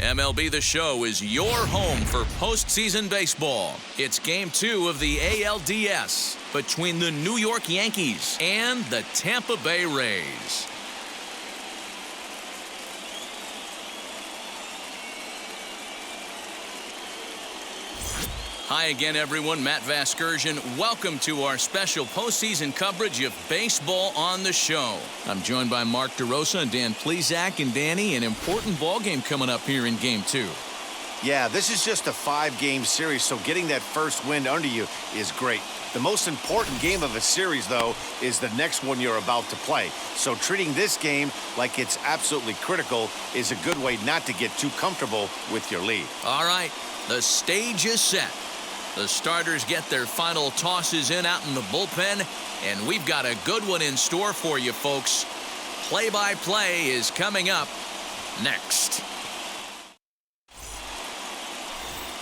MLB The Show is your home for postseason baseball. It's Game 2 of the ALDS between the New York Yankees and the Tampa Bay Rays. Hi again, everyone. Matt Vasgersian. Welcome to our special postseason coverage of Baseball on the Show. I'm joined by Mark DeRosa and Dan Plesac. And Danny, an important ball game coming up here in Game 2. Yeah, this is just a 5-game series, so getting that first win under you is great. The most important game of a series, though, is the next one you're about to play. So treating this game like it's absolutely critical is a good way not to get too comfortable with your lead. All right, the stage is set. The starters get their final tosses in out in the bullpen, and we've got a good one in store for you, folks. Play-by-play is coming up next.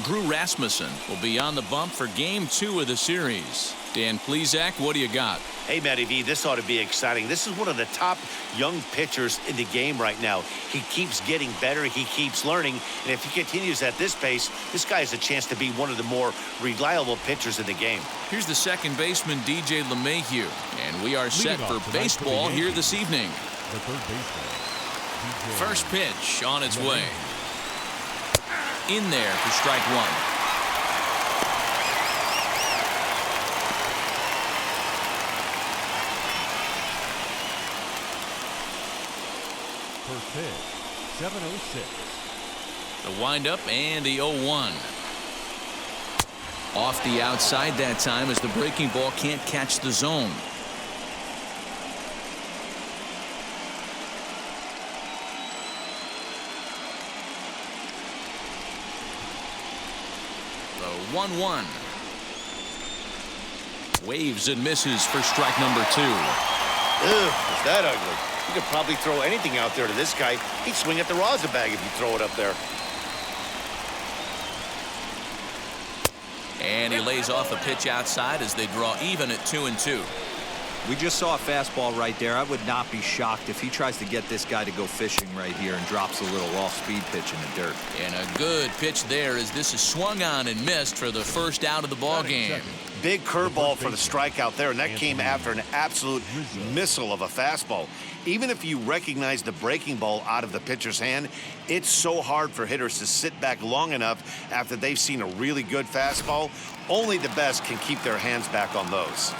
Drew Rasmussen will be on the bump for Game 2 of the series. Dan Plesac, what do you got? Hey, Matty V, this ought to be exciting. This is one of the top young pitchers in the game right now. He keeps getting better. He keeps learning. And if he continues at this pace, this guy has a chance to be one of the more reliable pitchers in the game. Here's the second baseman, DJ LeMahieu. And we are set for baseball here this evening. The third baseman, First pitch on its way. In there for strike one. First pitch, 7:06. The windup and the 0-1. Off the outside that time as the breaking ball can't catch the zone. The 1-1. Waves and misses for strike number 2. Ugh, is that ugly? You could probably throw anything out there to this guy. He'd swing at the rosin bag if you throw it up there. And he lays off a pitch outside as they draw even at 2-2. We just saw a fastball right there. I would not be shocked if he tries to get this guy to go fishing right here and drops a little off-speed pitch in the dirt. And a good pitch there as this is swung on and missed for the first out of the ball game. Big curveball for the strikeout there, and that came after an absolute missile of a fastball. Even if you recognize the breaking ball out of the pitcher's hand, it's so hard for hitters to sit back long enough after they've seen a really good fastball. Only the best can keep their hands back on those.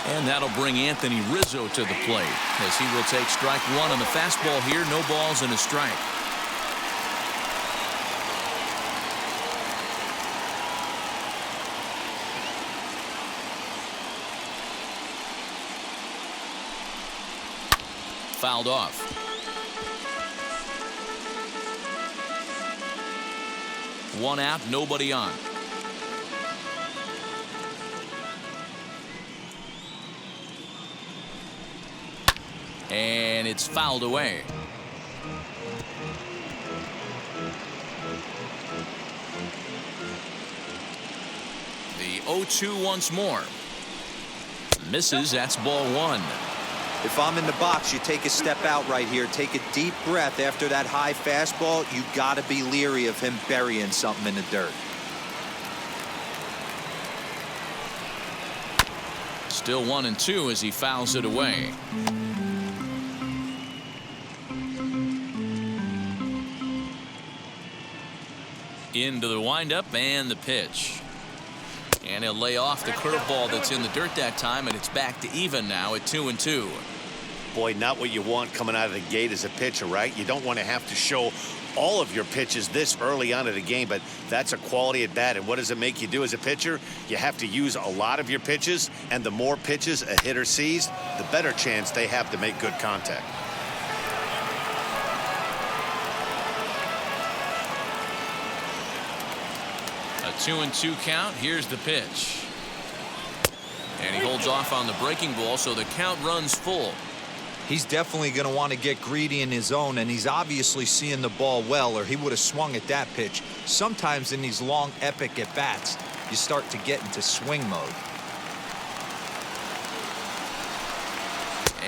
And that'll bring Anthony Rizzo to the plate as he will take strike one on the fastball here. No balls and a strike. Fouled off. One out, nobody on. And it's fouled away. The 0-2 once more. Misses, that's ball one. If I'm in the box, you take a step out right here. Take a deep breath after that high fastball. You got to be leery of him burying something in the dirt. Still 1-2 as he fouls it away. Into the windup and the pitch. And he'll lay off the curveball that's in the dirt that time, and it's back to even now at 2-2. Boy, not what you want coming out of the gate as a pitcher, right? You don't want to have to show all of your pitches this early on in the game, but that's a quality at bat. And what does it make you do as a pitcher? You have to use a lot of your pitches, and the more pitches a hitter sees, the better chance they have to make good contact. A 2-2 count. Here's the pitch. And he holds off on the breaking ball, so the count runs full. He's definitely going to want to get greedy in his zone, and he's obviously seeing the ball well, or he would have swung at that pitch. Sometimes in these long, epic at-bats, you start to get into swing mode.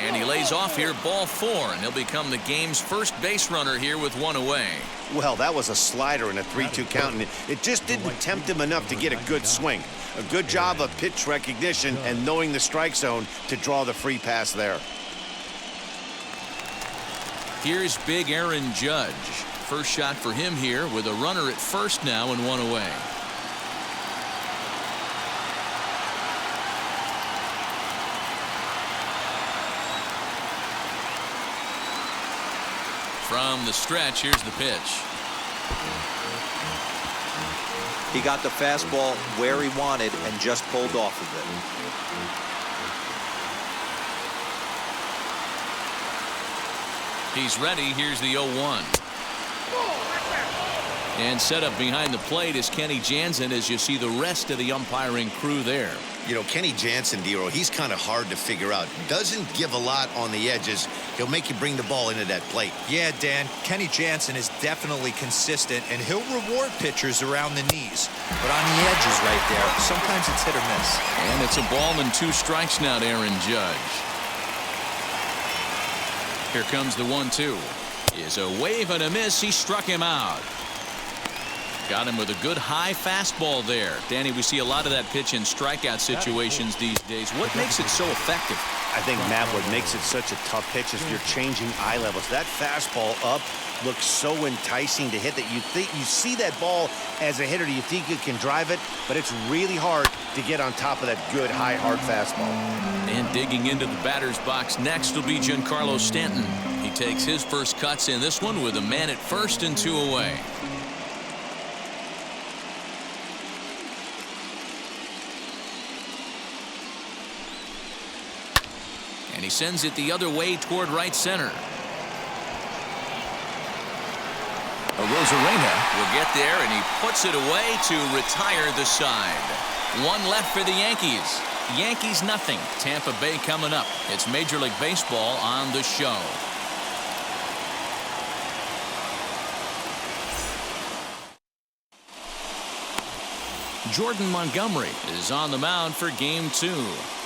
And And he lays off here, ball 4, and he'll become the game's first base runner here with 1 away. Well, that was a slider in a 3-2 count, and it just didn't tempt him enough to get a good swing. A good job of pitch recognition and knowing the strike zone to draw the free pass there. Here's big Aaron Judge. First shot for him here with a runner at first now and 1 away. From the stretch, here's the pitch. He got the fastball where he wanted and just pulled off of it. He's ready. Here's the 0-1. And set up behind the plate is Kenny Jansen as you see the rest of the umpiring crew there. You know, Kenny Jansen, Dero, he's kind of hard to figure out. Doesn't give a lot on the edges. He'll make you bring the ball into that plate. Yeah, Dan, Kenny Jansen is definitely consistent, and he'll reward pitchers around the knees. But on the edges right there, sometimes it's hit or miss. And it's a ball and 2 strikes now to Aaron Judge. Here comes the 1-2. Is a wave and a miss. He struck him out. Got him with a good high fastball there. Danny, we see a lot of that pitch in strikeout situations these days. What makes it so effective? I think, Matt, what makes it such a tough pitch is you're changing eye levels. That fastball up looks so enticing to hit that you see that ball as a hitter, you think you can drive it, but it's really hard to get on top of that good high hard fastball. And digging into the batter's box next will be Giancarlo Stanton. He takes his first cuts in this one with a man at first and 2 away. And he sends it the other way toward right center. Rosarena will get there, and he puts it away to retire the side. 1 left for the Yankees. Yankees nothing. Tampa Bay coming up. It's Major League Baseball on the show. Jordan Montgomery is on the mound for game 2.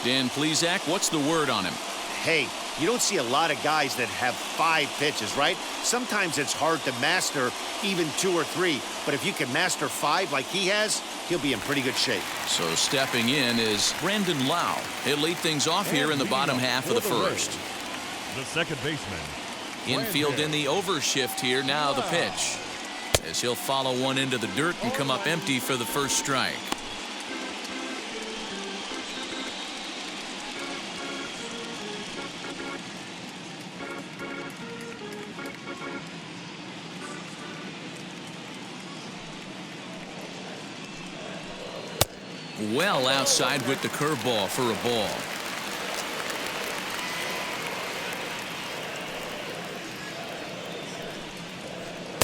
Dan Plesac, what's the word on him? Hey, you don't see a lot of guys that have 5 pitches, right? Sometimes it's hard to master even 2 or 3, but if you can master 5 like he has, he'll be in pretty good shape. So stepping in is Brandon Lau. He'll lead things off here in the bottom half of the first. The second baseman. Infield in the overshift here. Now the pitch, as he'll follow one into the dirt and come up empty for the first strike. Well outside with the curveball for a ball.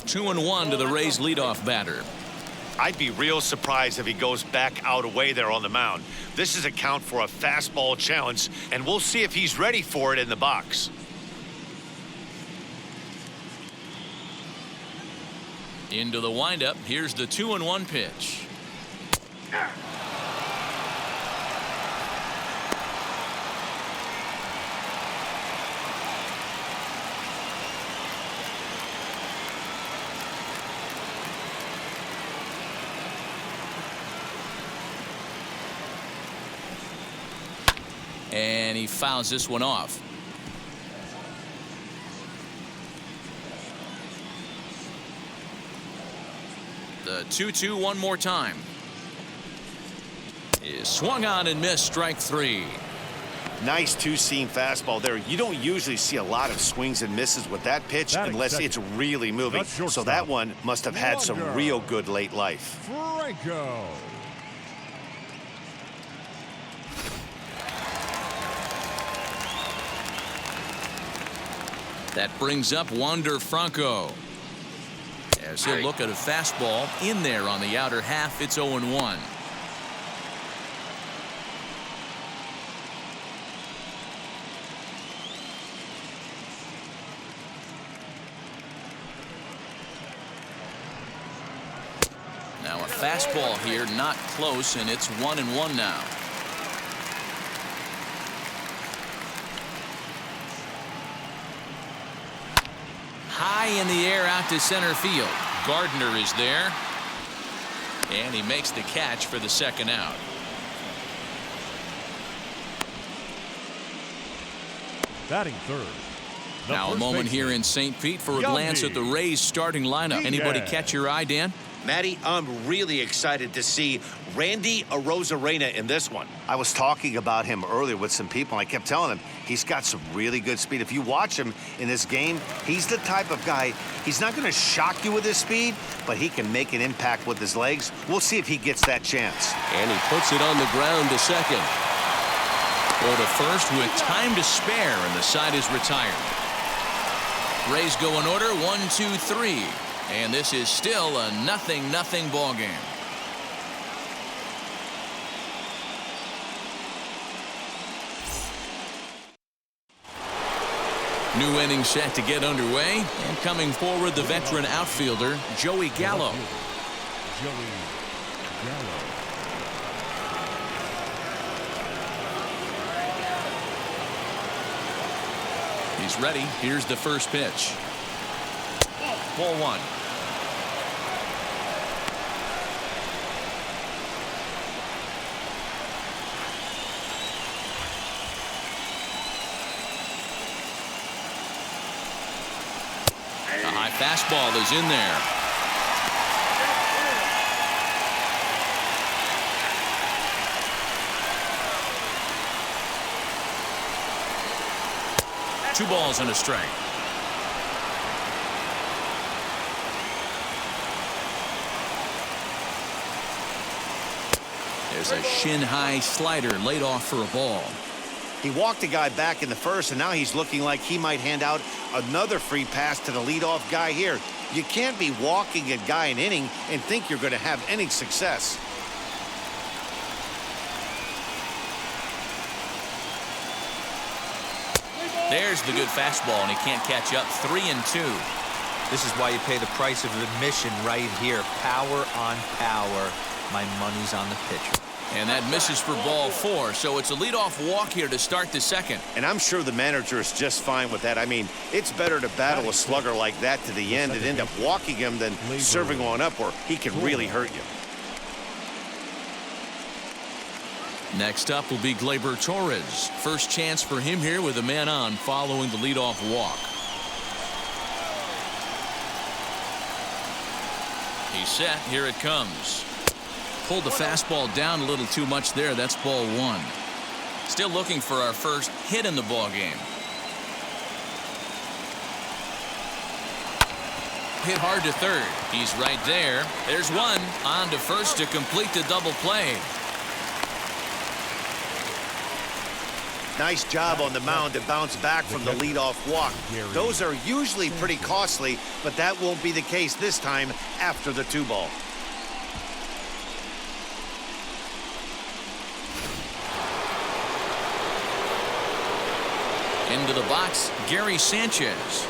Two and 1 to the Rays leadoff batter. I'd be real surprised if he goes back out away there on the mound. This is a count for a fastball challenge, and we'll see if he's ready for it in the box. Into the windup. Here's the 2-1 pitch. And he fouls this one off. The 2-2 one more time. Is swung on and missed. Strike 3. Nice 2-seam fastball there. You don't usually see a lot of swings and misses with that pitch unless it's really moving. So that one must have had some real good late life. Franco. That brings up Wander Franco. As he'll look at a fastball in there on the outer half. It's 0-1. Now a fastball here, not close, and it's 1-1 now. high in the air out to center field. Gardner is there. And he makes the catch for the second out. Batting third. Now a moment here in St. Pete for a glance at the Rays starting lineup. Anybody catch your eye, Dan? Matty, I'm really excited to see Randy Arozarena in this one. I was talking about him earlier with some people, and I kept telling him he's got some really good speed. If you watch him in this game, he's the type of guy, he's not going to shock you with his speed, but he can make an impact with his legs. We'll see if he gets that chance. And he puts it on the ground to second. Go to first with time to spare, and the side is retired. Rays go in order, 1, 2, 3. And this is still a 0-0 ball game. New inning set to get underway. And coming forward, the veteran outfielder, Joey Gallo. Joey Gallo. He's ready. Here's the first pitch. Ball 1. A high fastball is in there. Two balls and a strike. There's a shin-high slider laid off for a ball. He walked a guy back in the first, and now he's looking like he might hand out another free pass to the leadoff guy here. You can't be walking a guy an inning and think you're going to have any success. There's the good fastball, and he can't catch up. 3-2. This is why you pay the price of admission right here. Power on power. My money's on the pitcher. And that misses for ball 4, so it's a leadoff walk here to start the second. And I'm sure the manager is just fine with that. I mean, it's better to battle a slugger like that to the end and end up walking him than serving one up where he can really hurt you. Next up will be Glaber Torres. First chance for him here with a man on following the leadoff walk. He's set. Here it comes. Pulled the fastball down a little too much there. That's ball 1. Still looking for our first hit in the ball game. Hit hard to third. He's right there. There's one. On to first to complete the double play. Nice job on the mound to bounce back from the leadoff walk. Those are usually pretty costly, but that won't be the case this time after the 2-ball. Into the box, Gary Sanchez.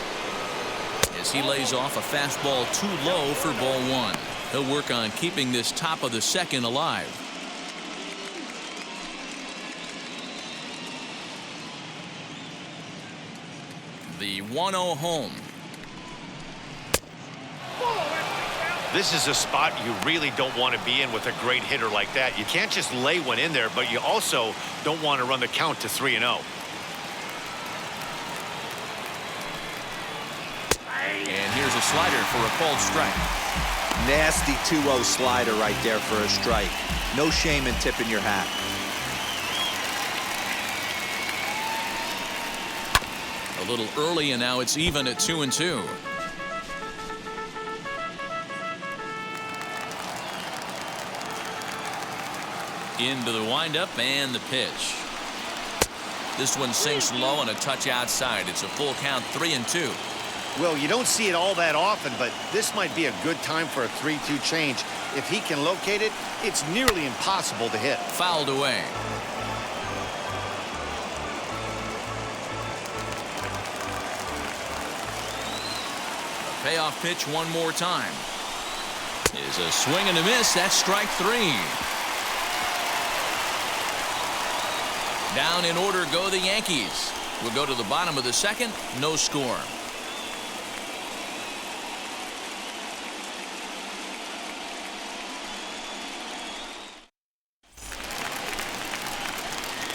As he lays off a fastball too low for ball 1. He'll work on keeping this top of the second alive. The 1-0 home. This is a spot you really don't want to be in with a great hitter like that. You can't just lay one in there, but you also don't want to run the count to 3-0. And here's a slider for a called strike. Nasty 2-0 slider right there for a strike. No shame in tipping your hat. A little early, and now it's even at 2-2. Into the windup and the pitch. This one sinks low and a touch outside. It's a full count, 3-2. Well, you don't see it all that often, but this might be a good time for a 3-2 change. If he can locate it, it's nearly impossible to hit. Fouled away. A payoff pitch one more time. Is a swing and a miss. That's strike 3. Down in order go the Yankees. We'll go to the bottom of the second. No score.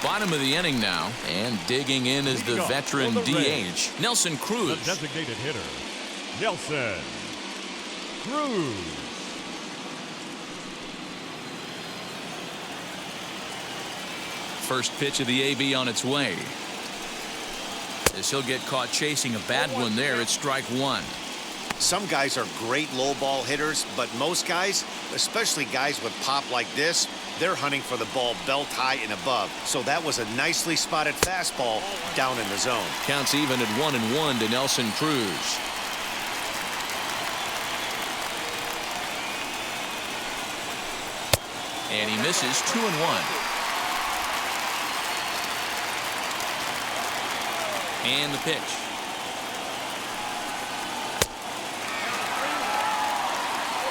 Bottom of the inning now, and digging in is the veteran DH, Nelson Cruz. The designated hitter, Nelson Cruz. First pitch of the AB on its way. As he'll get caught chasing a bad one there, it's strike one. Some guys are great low ball hitters, but most guys, especially guys with pop like this, they're hunting for the ball belt high and above. So that was a nicely spotted fastball down in the zone. Counts even at 1-1 to Nelson Cruz. And he misses 2-1. And the pitch.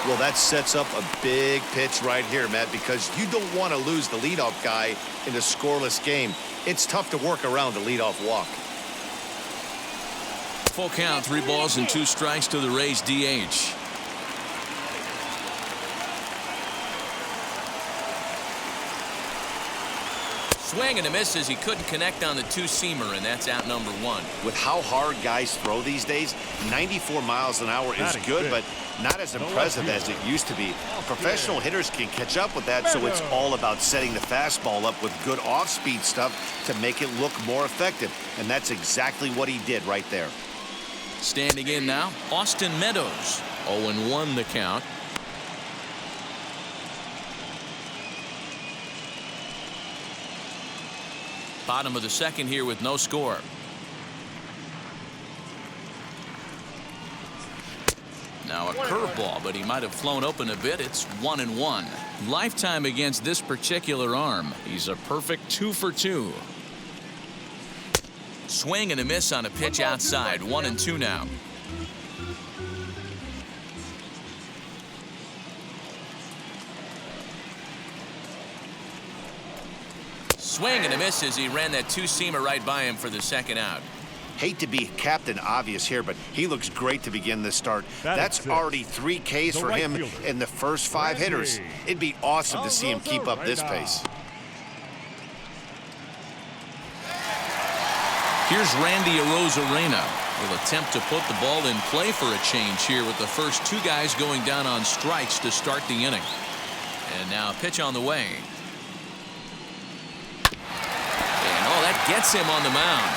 Well, that sets up a big pitch right here, Matt, because you don't want to lose the leadoff guy in a scoreless game. It's tough to work around the leadoff walk. Full count, 3 balls and 2 strikes to the Rays DH. Swing and a miss as he couldn't connect on the 2-seamer, and that's out number 1. With how hard guys throw these days, 94 miles an hour is good, but not as impressive as it used to be. Professional hitters can catch up with that, so it's all about setting the fastball up with good off-speed stuff to make it look more effective, and that's exactly what he did right there. Standing in now, Austin Meadows. 0-1 the count. Bottom of the second here with no score. Now a curveball, but he might have flown open a bit. It's 1-1. Lifetime against this particular arm. He's a perfect 2 for 2. Swing and a miss on a pitch outside. 1-2 now. Swing and a miss as he ran that 2-seamer right by him for the second out. Hate to be Captain Obvious here, but he looks great to begin this start. That's already 3 Ks for him in the first 5 hitters. It'd be awesome to see him keep up this pace. Here's Randy Arozarena. Will attempt to put the ball in play for a change here with the first 2 guys going down on strikes to start the inning. And now a pitch on the way. That gets him on the mound.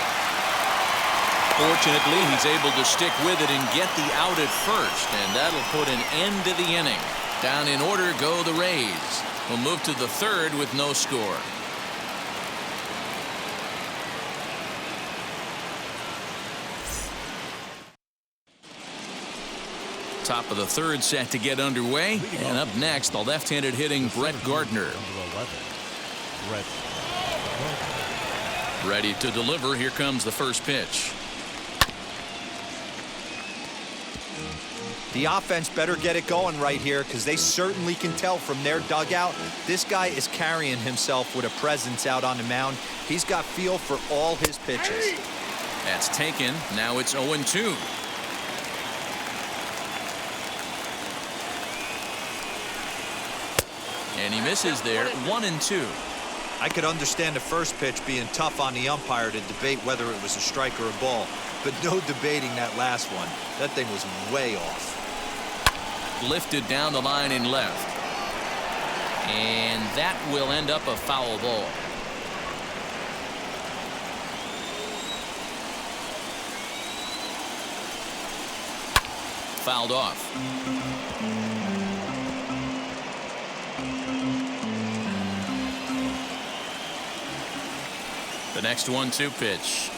Fortunately, he's able to stick with it and get the out at first, and that'll put an end to the inning. Down in order go the Rays. We'll move to the 3rd with no score. Top of the 3rd set to get underway, and up next, the left-handed hitting Brett Gardner. Ready to deliver. Here comes the first pitch. The offense better get it going right here, because they certainly can tell from their dugout this guy is carrying himself with a presence out on the mound. He's got feel for all his pitches. That's taken. Now it's 0-2. And he misses there. 1-2. I could understand the first pitch being tough on the umpire to debate whether it was a strike or a ball, but no debating that last one. That thing was way off. Lifted down the line in left. And that will end up a foul ball. Fouled off. The next 1-2 pitch.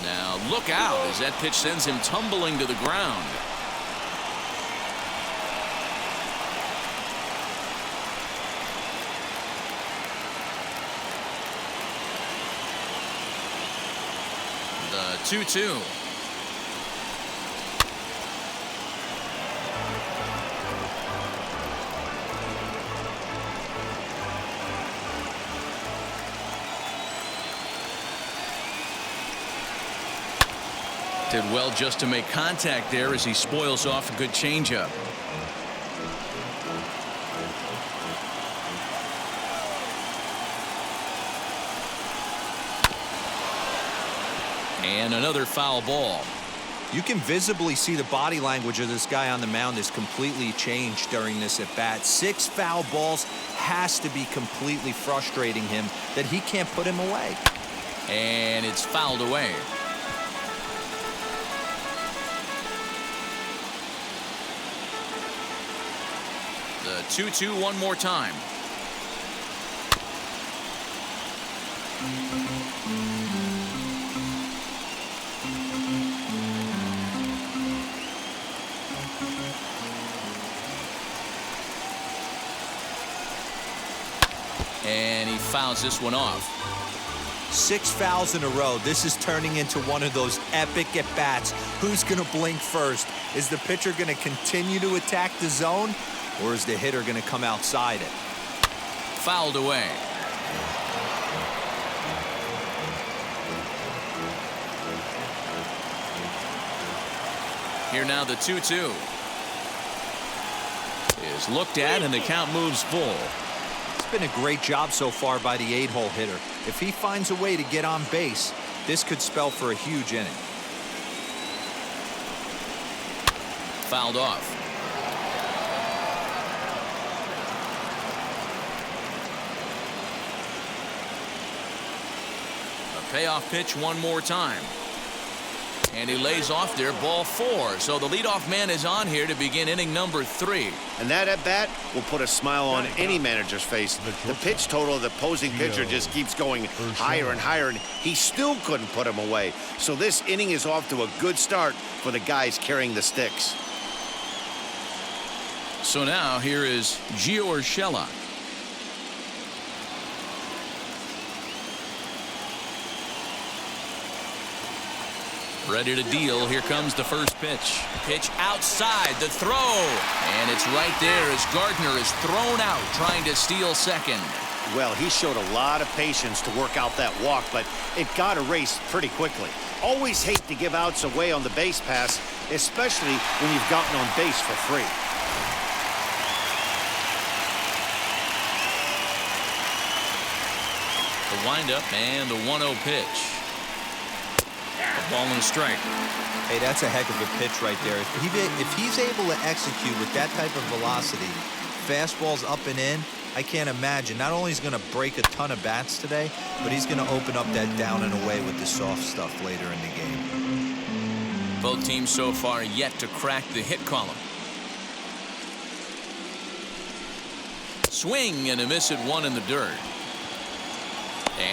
Now look out as that pitch sends him tumbling to the ground. The 2-2. Did well just to make contact there as he spoils off a good changeup. And another foul ball. You can visibly see the body language of this guy on the mound is completely changed during this at bat. 6 foul balls has to be completely frustrating him that he can't put him away. And it's fouled away. The 2-2 one more time. And he fouls this one off. 6 fouls in a row. This is turning into one of those epic at-bats. Who's going to blink first? Is the pitcher going to continue to attack the zone, or is the hitter going to come outside it? Fouled away. Here now the 2-2 is looked at, and the count moves full. It's been a great job so far by the 8-hole hitter. If he finds a way to get on base, this could spell for a huge inning. Fouled off. A payoff pitch one more time. And he lays off there, ball 4. So the leadoff man is on here to begin inning number 3. And that at-bat will put a smile on any manager's face. The pitch total of the opposing pitcher just keeps going higher and higher, and he still couldn't put him away. So this inning is off to a good start for the guys carrying the sticks. So now here is Gio Urshela. Ready to deal. Here comes the first pitch. Pitch outside, the throw. And it's right there as Gardner is thrown out trying to steal second. Well, he showed a lot of patience to work out that walk, but it got erased pretty quickly. Always hate to give outs away on the base pass, especially when you've gotten on base for free. The windup and the 1-0 pitch. A ball and a strike. Hey, that's a heck of a pitch right there. If he's able to execute with that type of velocity, fastballs up and in, I can't imagine. Not only is he going to break a ton of bats today, but he's going to open up that down and away with the soft stuff later in the game. Both teams so far yet to crack the hit column. Swing and a miss at 1 in the dirt.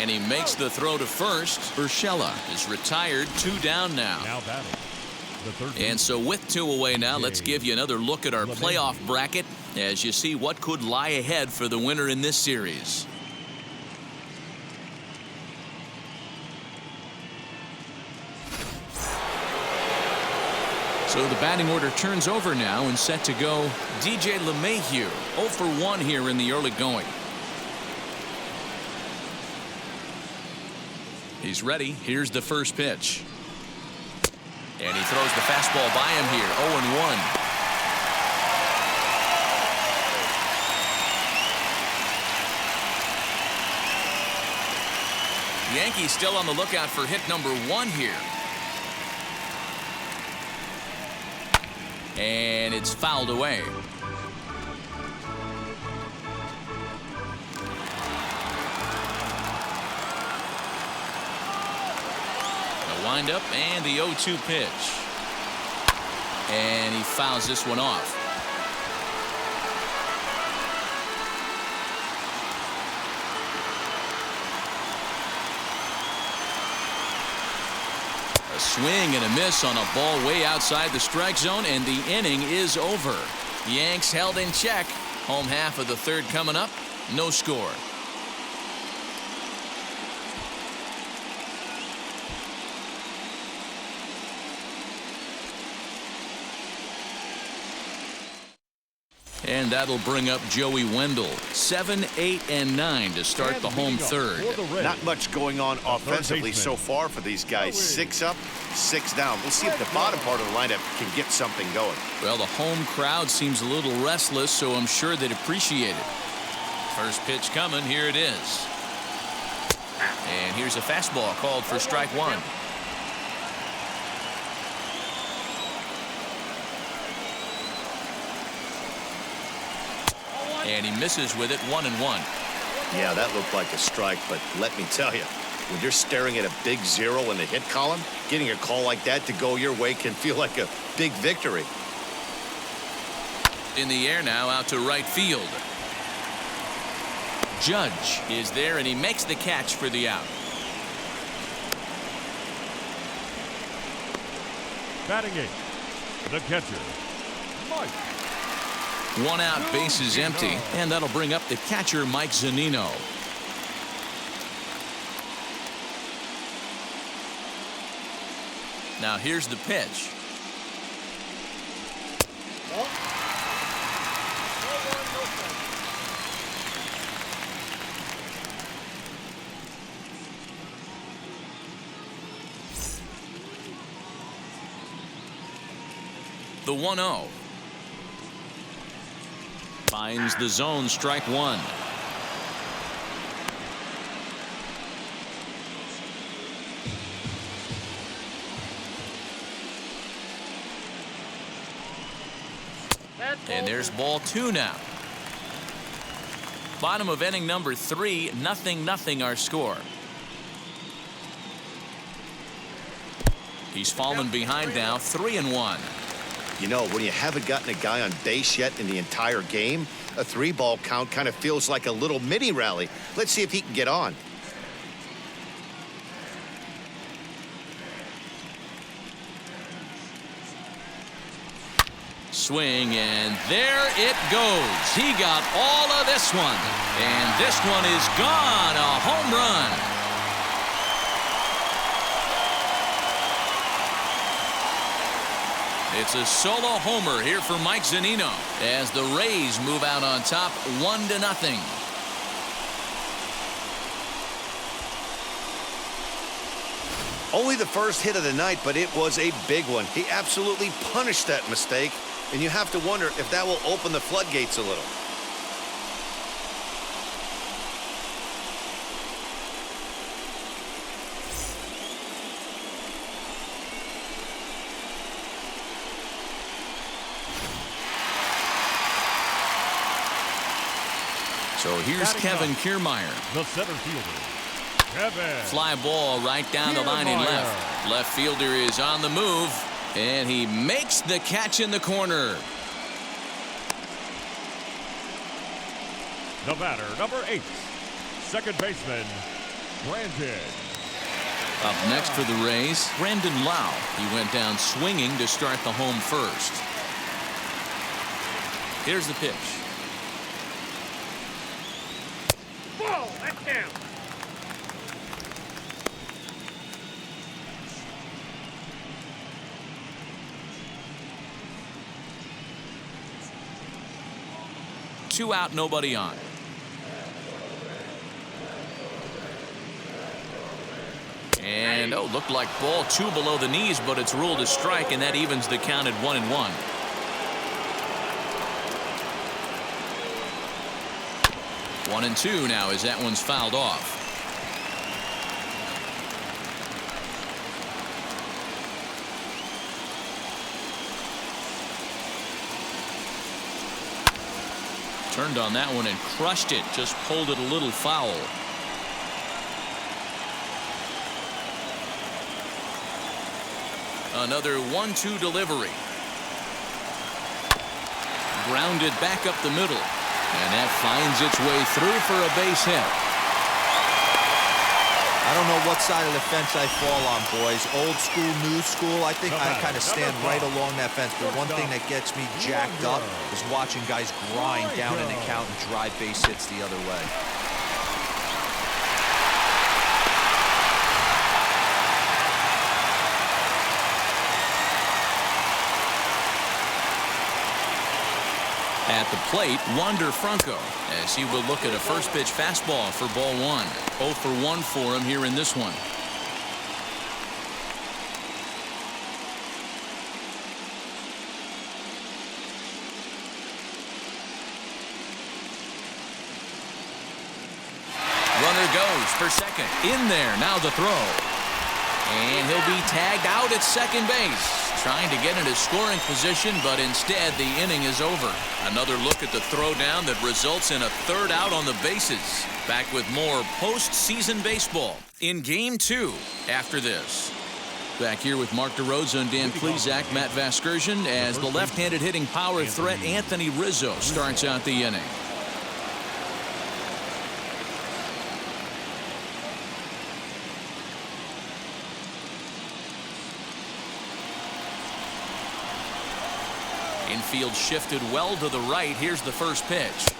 And he makes the throw to first. Urshela is retired, 2 down now. Now batting. The third. And so with 2 away now, let's give you another look at our playoff bracket as you see what could lie ahead for the winner in this series. So the batting order turns over now and set to go DJ LeMahieu, 0 for 1 here in the early going. He's ready. Here's the first pitch. And he throws the fastball by him here. 0-1. Yankees still on the lookout for hit number 1 here. And it's fouled away. Windup and the 0-2 pitch. And he fouls this one off. A swing and a miss on a ball way outside the strike zone, and the inning is over. Yanks held in check. Home half of the 3rd coming up. No score. And that'll bring up Joey Wendell. 7, 8, and 9 to start the home 3rd. Not much going on offensively so far for these guys. 6 up, 6 down. We'll see if the bottom part of the lineup can get something going. Well, the home crowd seems a little restless, so I'm sure they'd appreciate it. First pitch coming. Here it is. And here's a fastball called for strike 1. And he misses with it, 1-1. Yeah, that looked like a strike, but let me tell you, when you're staring at a big 0 in the hit column, getting a call like that to go your way can feel like a big victory. In the air now, out to right field. Judge is there, and he makes the catch for the out. Batting 8, the catcher, Mike. 1 out, bases empty, and that'll bring up the catcher, Mike Cenino. Now here's the pitch. The 1-0. Finds the zone, strike 1. And there's ball 2 now. Bottom of inning number 3, 0-0 our score. He's fallen behind now, 3-1. You know, when you haven't gotten a guy on base yet in the entire game, a 3-ball count kind of feels like a little mini rally. Let's see if he can get on. Swing, and there it goes. He got all of this one. And this one is gone. A home run. It's a solo homer here for Mike Cenino as the Rays move out on top 1-0. Only the first hit of the night, but it was a big one. He absolutely punished that mistake, and you have to wonder if that will open the floodgates a little. So here's Kevin Kiermaier. The center fielder, Kevin. Fly ball right down the line in left. Left fielder is on the move, and he makes the catch in the corner. The batter, number 8, second baseman, Brandon. Up next for the Rays, Brandon Lau. He went down swinging to start the home first. Here's the pitch. Whoa, that's down. Two out, nobody on. And looked like ball 2 below the knees, but it's ruled a strike, and that evens the count at 1-1. One and 2 now as that one's fouled off. Turned on that one and crushed it. Just pulled it a little foul. Another 1-2 delivery. Grounded back up the middle. And that finds its way through for a base hit. I don't know what side of the fence I fall on, boys. Old school, new school. I think I kind of stand right along that fence. But one thing that gets me jacked up is watching guys grind down an account and drive base hits the other way. At the plate, Wander Franco, as he will look at a first pitch fastball for ball 1. 0 for 1 for him here in this one. Runner goes for second. In there, now the throw. And he'll be tagged out at second base. Trying to get into scoring position, but instead the inning is over. Another look at the throwdown that results in a third out on the bases. Back with more postseason baseball in Game 2 after this. Back here with Mark DeRosa and Dan Plesac, Matt Vasgersian, as the left-handed hitting power threat Anthony Rizzo starts out the inning. Infield shifted well to the right. Here's the first pitch.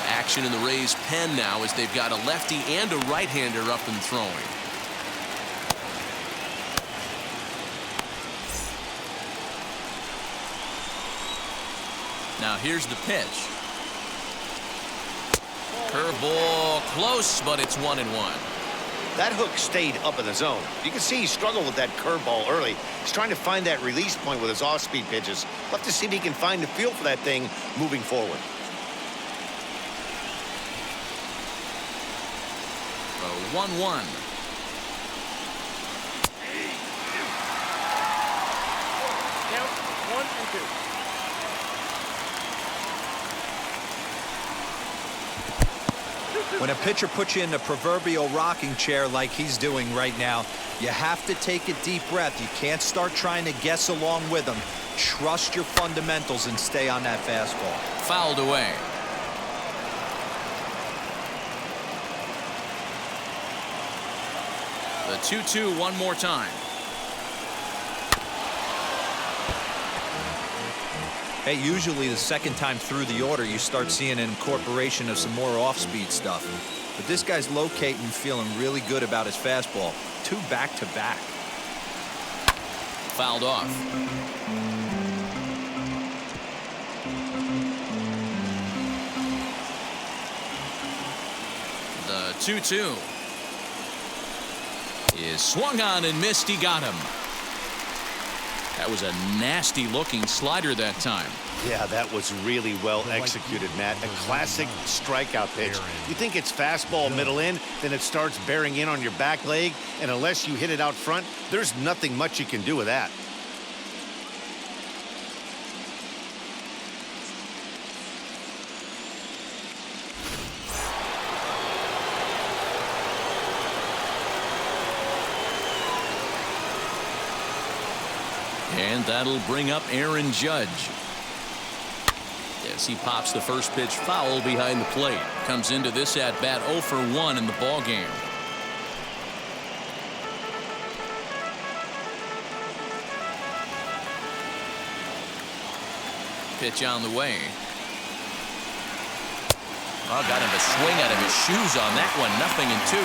Action in the Rays' pen now as they've got a lefty and a right-hander up and throwing. Now here's the pitch. Curveball close, but it's 1-1. That hook stayed up in the zone. You can see he struggled with that curveball early. He's trying to find that release point with his off-speed pitches. We'll have to see if he can find the feel for that thing moving forward. 1-1. Count 1-2. When a pitcher puts you in the proverbial rocking chair like he's doing right now, you have to take a deep breath. You can't start trying to guess along with him. Trust your fundamentals and stay on that fastball. Fouled away. The 2-2 one more time. Hey, usually the second time through the order, you start seeing an incorporation of some more off-speed stuff. But this guy's locating, feeling really good about his fastball. 2 back-to-back. Fouled off. The 2-2 is swung on and missed. He got him. That was a nasty looking slider that time. Yeah, that was really well executed, Matt. A classic strikeout pitch. You think it's fastball middle in, then it starts bearing in on your back leg, and unless you hit it out front, there's nothing much you can do with that. And that'll bring up Aaron Judge. As he pops the first pitch foul behind the plate. Comes into this at bat 0 for 1 in the ball game. Pitch on the way. Oh, got him a swing out of his shoes on that one. 0-2.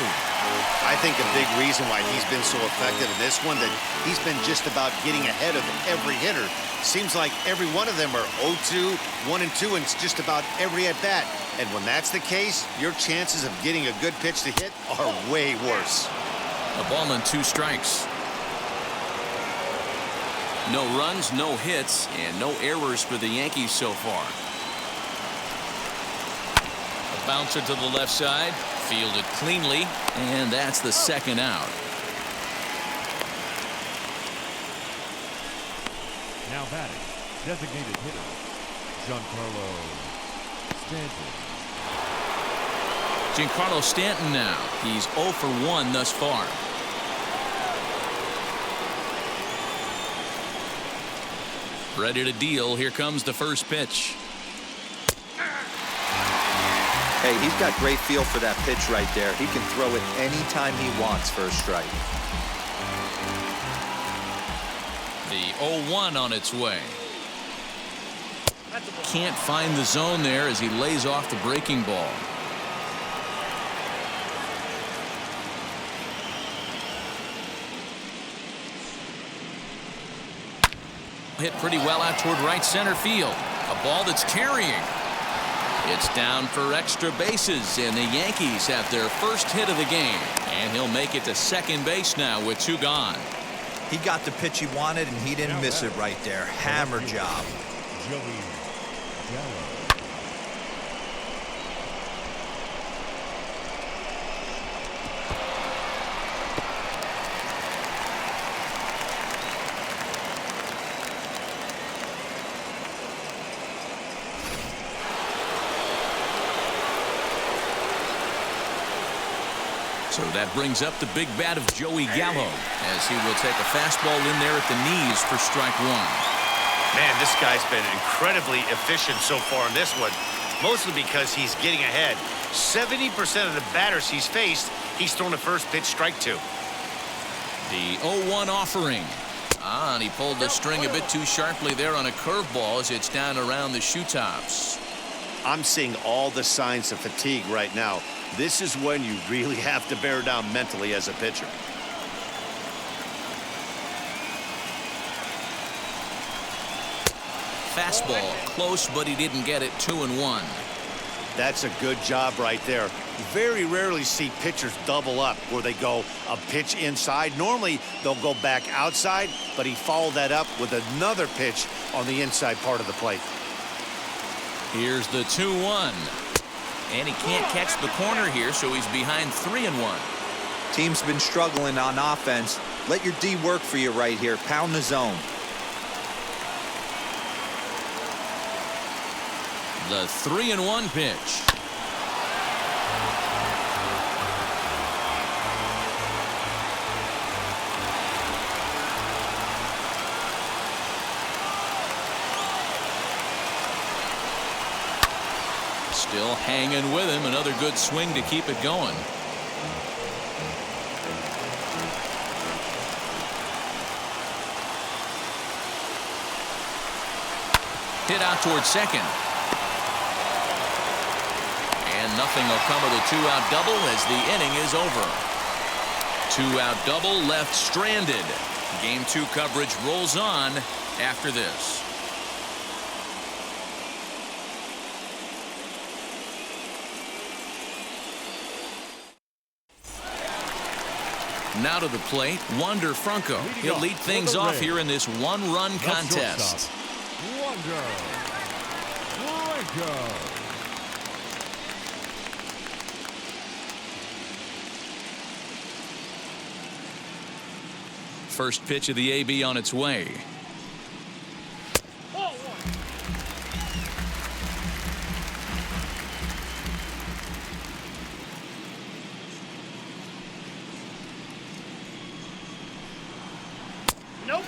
I think a big reason why he's been so effective in this one, that he's been just about getting ahead of every hitter. Seems like every one of them are 0-2, 1-2, and it's just about every at bat. And when that's the case, your chances of getting a good pitch to hit are way worse. A ball and 2 strikes. No runs, no hits, and no errors for the Yankees so far. A bouncer to the left side. Fielded cleanly, and that's the second out. Now batting, designated hitter, Giancarlo Stanton. Giancarlo Stanton now. He's 0 for 1 thus far. Ready to deal. Here comes the first pitch. Hey, he's got great feel for that pitch right there. He can throw it anytime he wants for a strike. The 0-1 on its way. Can't find the zone there as he lays off the breaking ball. Hit pretty well out toward right center field. A ball that's carrying. It's down for extra bases, and the Yankees have their first hit of the game. And he'll make it to second base now with 2 gone. He got the pitch he wanted, and he didn't miss it right there. Hammer job. Gallo. So that brings up the big bat of Joey Gallo as he will take a fastball in there at the knees for strike one. Man, this guy's been incredibly efficient so far in this one, mostly because he's getting ahead. 70% of the batters he's faced, he's thrown a first pitch strike to. The 0-1 offering. And he pulled the string a bit too sharply there on a curveball as it's down around the shoe tops. I'm seeing all the signs of fatigue right now. This is when you really have to bear down mentally as a pitcher. Fastball close, but he didn't get it. 2-1. That's a good job right there. Very rarely see pitchers double up where they go a pitch inside. Normally they'll go back outside, but he followed that up with another pitch on the inside part of the plate. Here's the 2-1. And he can't catch the corner here, so he's behind 3-1. Team's been struggling on offense. Let your D work for you right here. Pound the zone. The 3-1 pitch. Still hanging with him. Another good swing to keep it going. Hit out towards second. And nothing will come of the two-out double as the inning is over. Two-out double left stranded. Game 2 coverage rolls on after this. Now to the plate, Wander Franco. He'll lead things off here in this one-run contest. Wander Franco. First pitch of the AB on its way. Nope.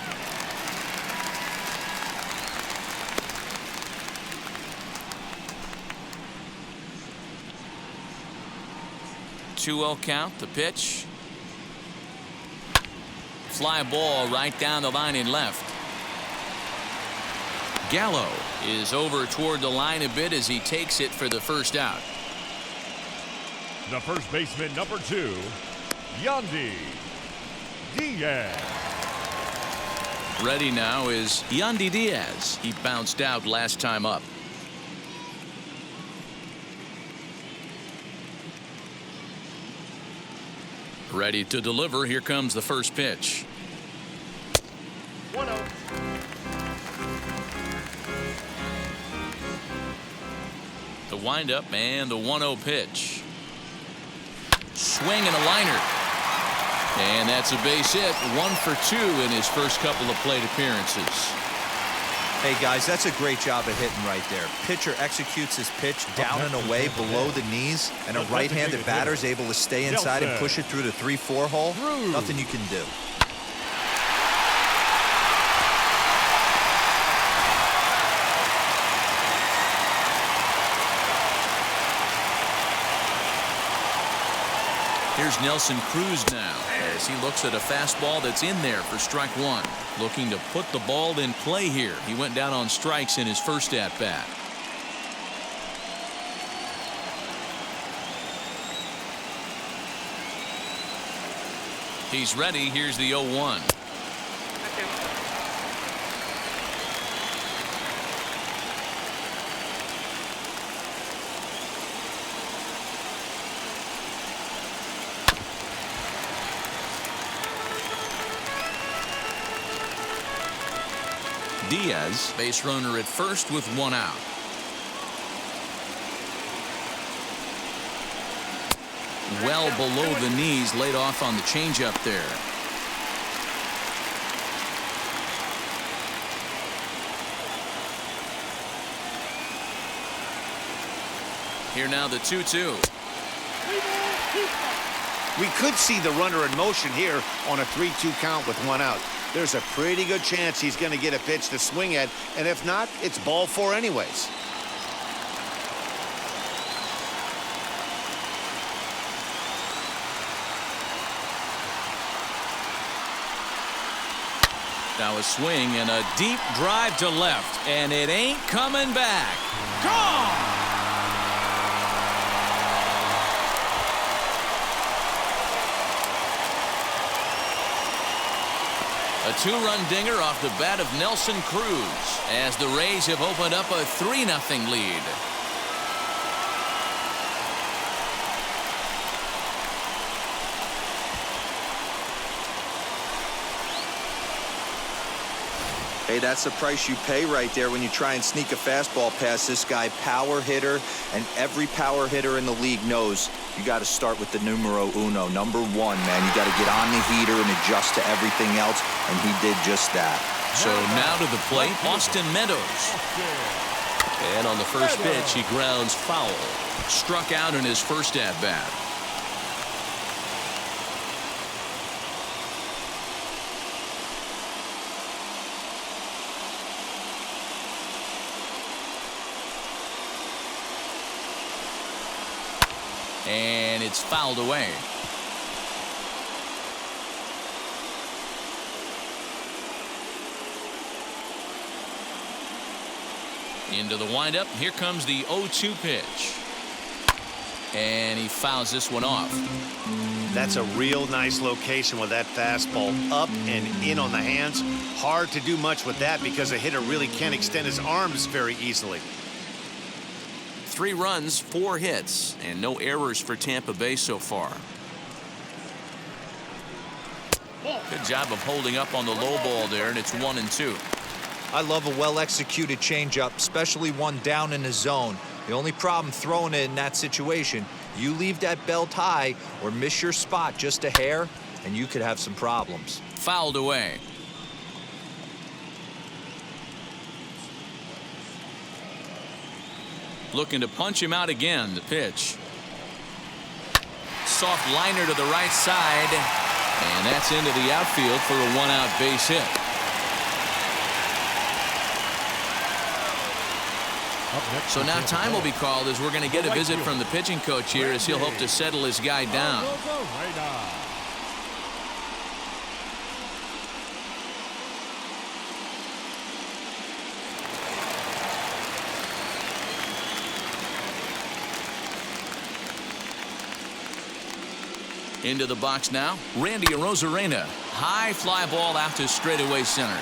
Two-0 count. The pitch. Fly ball right down the line in left. Gallo is over toward the line a bit as he takes it for the first out. The first baseman, number 2, Yandy Diaz. Ready now is Yandy Diaz. He bounced out last time up. Ready to deliver. Here comes the first pitch. 1-0. The windup and the 1-0 pitch. Swing and a liner. And that's a base hit. 1 for 2 in his first couple of plate appearances. Hey guys, that's a great job of hitting right there. Pitcher executes his pitch down and away below the knees, and a right-handed batter is able to stay inside and push it through the 3-4 hole. Nothing you can do. Here's Nelson Cruz now as he looks at a fastball that's in there for strike one. Looking to put the ball in play here. He went down on strikes in his first at bat. He's ready. Here's the 0-1. Diaz, base runner at first with 1 out. Well below the knees, laid off on the changeup there. Here now the 2-2. We could see the runner in motion here on a 3-2 count with 1 out. There's a pretty good chance he's going to get a pitch to swing at, and if not, it's ball 4 anyways. Now a swing and a deep drive to left, and it ain't coming back. Gone! A 2-run dinger off the bat of Nelson Cruz as the Rays have opened up a 3-0 lead. Hey, that's the price you pay right there when you try and sneak a fastball past this guy. Power hitter, and every power hitter in the league knows you got to start with the numero uno, number 1, man. You got to get on the heater and adjust to everything else, and he did just that. So now to the plate, Austin Meadows. And on the first pitch, he grounds foul. Struck out in his first at-bat. And it's fouled away. Into the windup. Here comes the 0-2 pitch. And he fouls this one off. That's a real nice location with that fastball up and in on the hands. Hard to do much with that because a hitter really can't extend his arms very easily. 3 runs, 4 hits, and no errors for Tampa Bay so far. Good job of holding up on the low ball there, and it's 1-2. I love a well-executed changeup, especially one down in the zone. The only problem throwing it in that situation, you leave that belt high or miss your spot just a hair, and you could have some problems. Fouled away. Looking to punch him out again. The pitch. Soft liner to the right side. And that's into the outfield for a 1-out base hit. So now time will be called as we're going to get a visit from the pitching coach here as he'll hope to settle his guy down. Into the box now, Randy Arozarena. High fly ball out to straightaway center.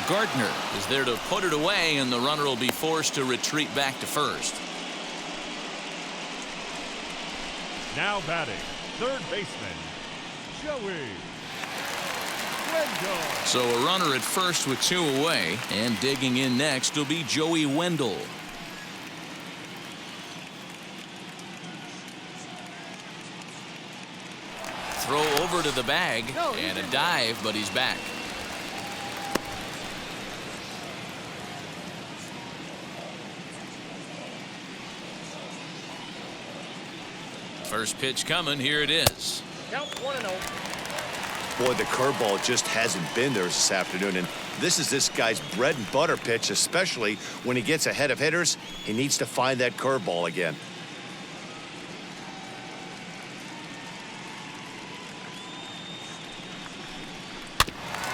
Gardner is there to put it away, and the runner will be forced to retreat back to first. Now batting, third baseman, Joey Wendell. So a runner at first with 2 away, and digging in next will be Joey Wendell. Throw over to the bag, and a dive, but he's back. First pitch coming. Here it is. Count 1-0. Boy, the curveball just hasn't been there this afternoon, and this is this guy's bread and butter pitch, especially when he gets ahead of hitters. He needs to find that curveball again.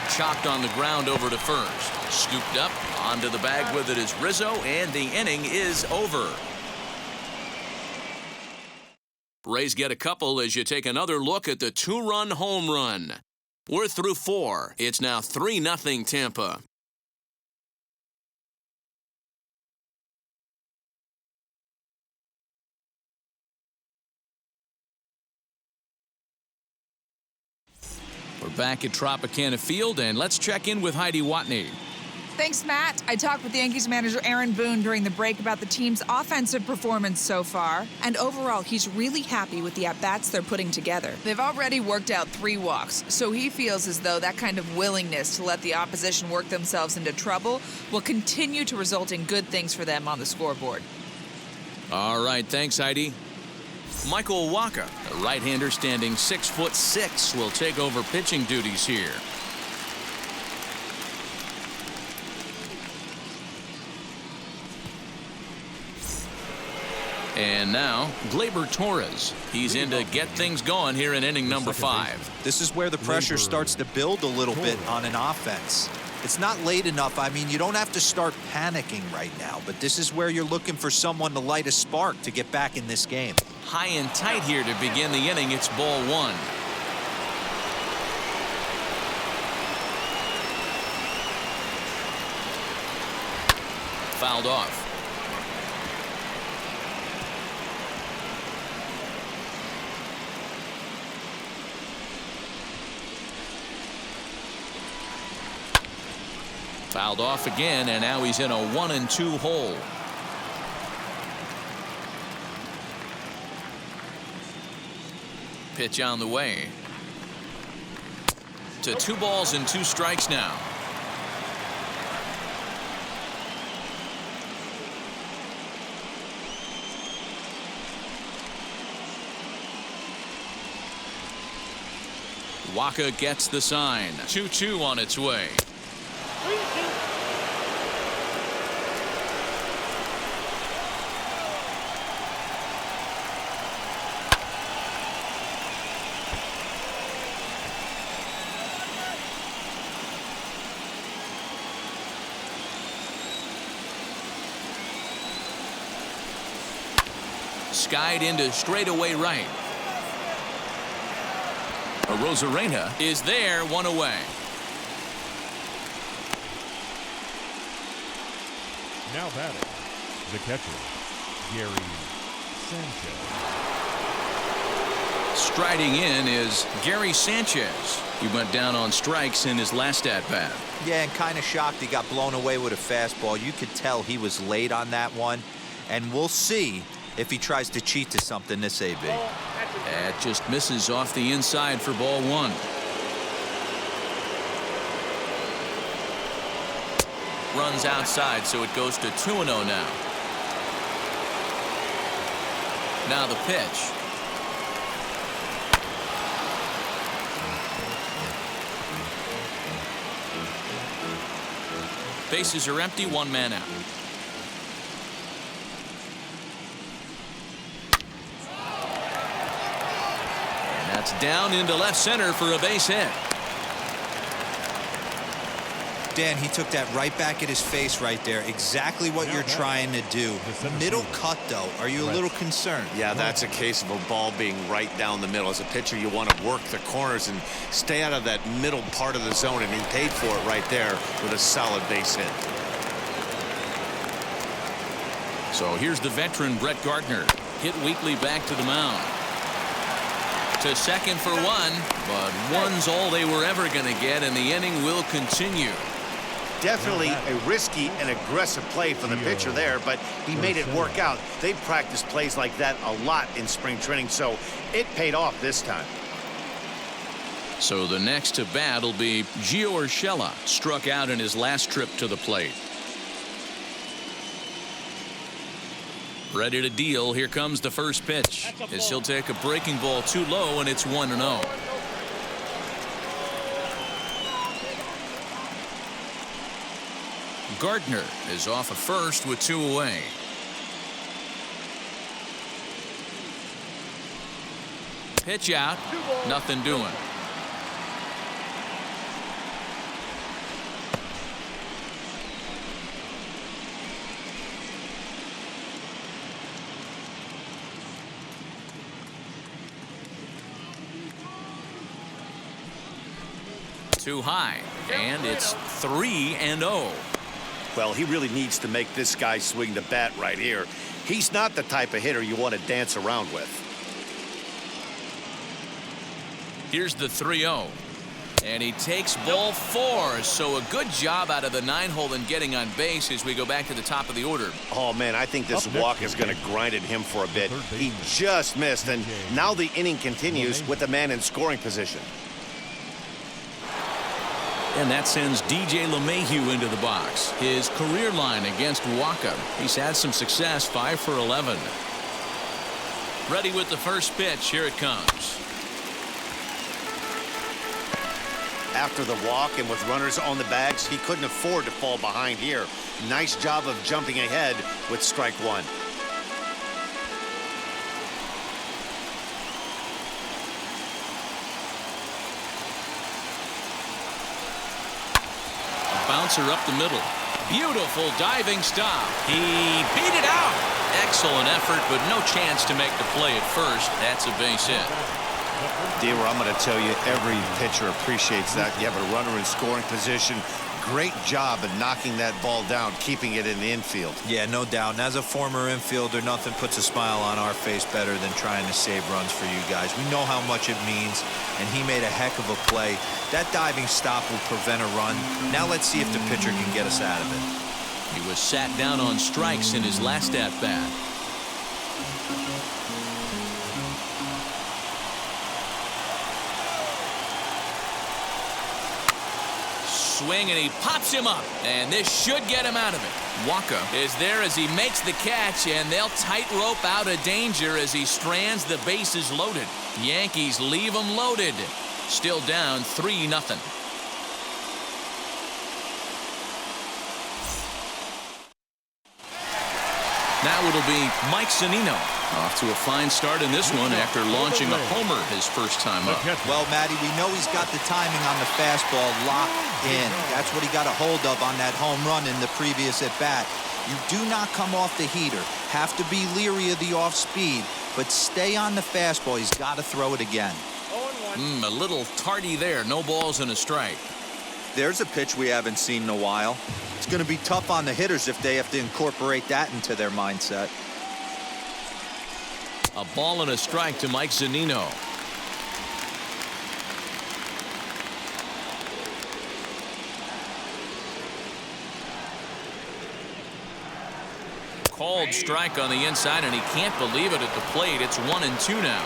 Chopped on the ground over to first. Scooped up onto the bag with it is Rizzo, and the inning is over. Rays get a couple as you take another look at the 2-run home run. We're through 4. It's now 3-0 Tampa. We're back at Tropicana Field, and let's check in with Heidi Watney. Thanks, Matt. I talked with the Yankees manager Aaron Boone during the break about the team's offensive performance so far, and overall, he's really happy with the at-bats they're putting together. They've already worked out 3 walks, so he feels as though that kind of willingness to let the opposition work themselves into trouble will continue to result in good things for them on the scoreboard. All right, thanks, Heidi. Michael Wacha, the right-hander standing 6'6", will take over pitching duties here. And now, Glaber Torres. He's in to get things going here in inning number 5. This is where the pressure starts to build a little bit on an offense. It's not late enough. I mean, you don't have to start panicking right now, but this is where you're looking for someone to light a spark to get back in this game. High and tight here to begin the inning. It's ball 1. Fouled off. Fouled off again, and now he's in a 1-2 hole. Pitch on the way. To 2 balls and 2 strikes now. Wacha gets the sign. 2-2 on its way. Skied into straightaway right. Rosarena is there, 1 away. Now batting, the catcher, Gary Sanchez. Striding in is Gary Sanchez. He went down on strikes in his last at-bat. Yeah, and kind of shocked he got blown away with a fastball. You could tell he was late on that one, and we'll see if he tries to cheat to something this AB. That just misses off the inside for ball 1. Runs outside, so it goes to 2-0 now. Now the pitch. Bases are empty, 1 man out. And that's down into left center for a base hit. Dan, he took that right back at his face right there. Exactly what you're trying to do. Middle cut, though. Are you a little concerned? Yeah, that's a case of a ball being right down the middle. As a pitcher, you want to work the corners and stay out of that middle part of the zone, and he paid for it right there with a solid base hit. So here's the veteran Brett Gardner. Hit weakly back to the mound. To second for 1, but 1's all they were ever going to get, and the inning will continue. Definitely a risky and aggressive play for the pitcher there, but he made it work out. They've practiced plays like that a lot in spring training, so it paid off this time. So the next to bat will be Gio Urshela, struck out in his last trip to the plate. Ready to deal. Here comes the first pitch. As he'll take a breaking ball too low, and it's 1-0. Gardner is off at first with 2 away. Pitch out. Nothing doing. Too high, and it's 3-0. Well, he really needs to make this guy swing the bat right here. He's not the type of hitter you want to dance around with. Here's the 3-0. And he takes ball 4. So a good job out of the 9-hole in getting on base as we go back to the top of the order. Oh, man, I think this walk is going to grind at him for a bit. He just missed, and now the inning continues with the man in scoring position. And that sends DJ LeMahieu into the box. His career line against Wacha. He's had some success, 5 for 11. Ready with the first pitch. Here it comes. After the walk and with runners on the bags, he couldn't afford to fall behind here. Nice job of jumping ahead with strike one. A bouncer up the middle. Beautiful diving stop. He beat it out. Excellent effort, but no chance to make the play at first. That's a base hit. Dealer, I'm going to tell you, every pitcher appreciates that. You have a runner in scoring position. Great job of knocking that ball down, keeping it in the infield. Yeah, no doubt. And as a former infielder, nothing puts a smile on our face better than trying to save runs for you guys. We know how much it means, and he made a heck of a play. That diving stop will prevent a run. Now let's see if the pitcher can get us out of it. He was sat down on strikes in his last at-bat. Swing, and he pops him up, and this should get him out of it. Waka is there as he makes the catch, and they'll tightrope out of danger as he strands the bases loaded. Yankees leave him loaded. Still down 3-0. Now it'll be Mike Cenino. Off to a fine start in this one after launching a homer his first time up. Well, Matty, we know he's got the timing on the fastball locked in. That's what he got a hold of on that home run in the previous at-bat. You do not come off the heater. Have to be leery of the off-speed, but stay on the fastball. He's got to throw it again. A little tardy there. No balls and a strike. There's a pitch we haven't seen in a while. It's going to be tough on the hitters if they have to incorporate that into their mindset. A ball and a strike to Mike Cenino. Called strike on the inside, and he can't believe it at the plate. It's 1-2 now.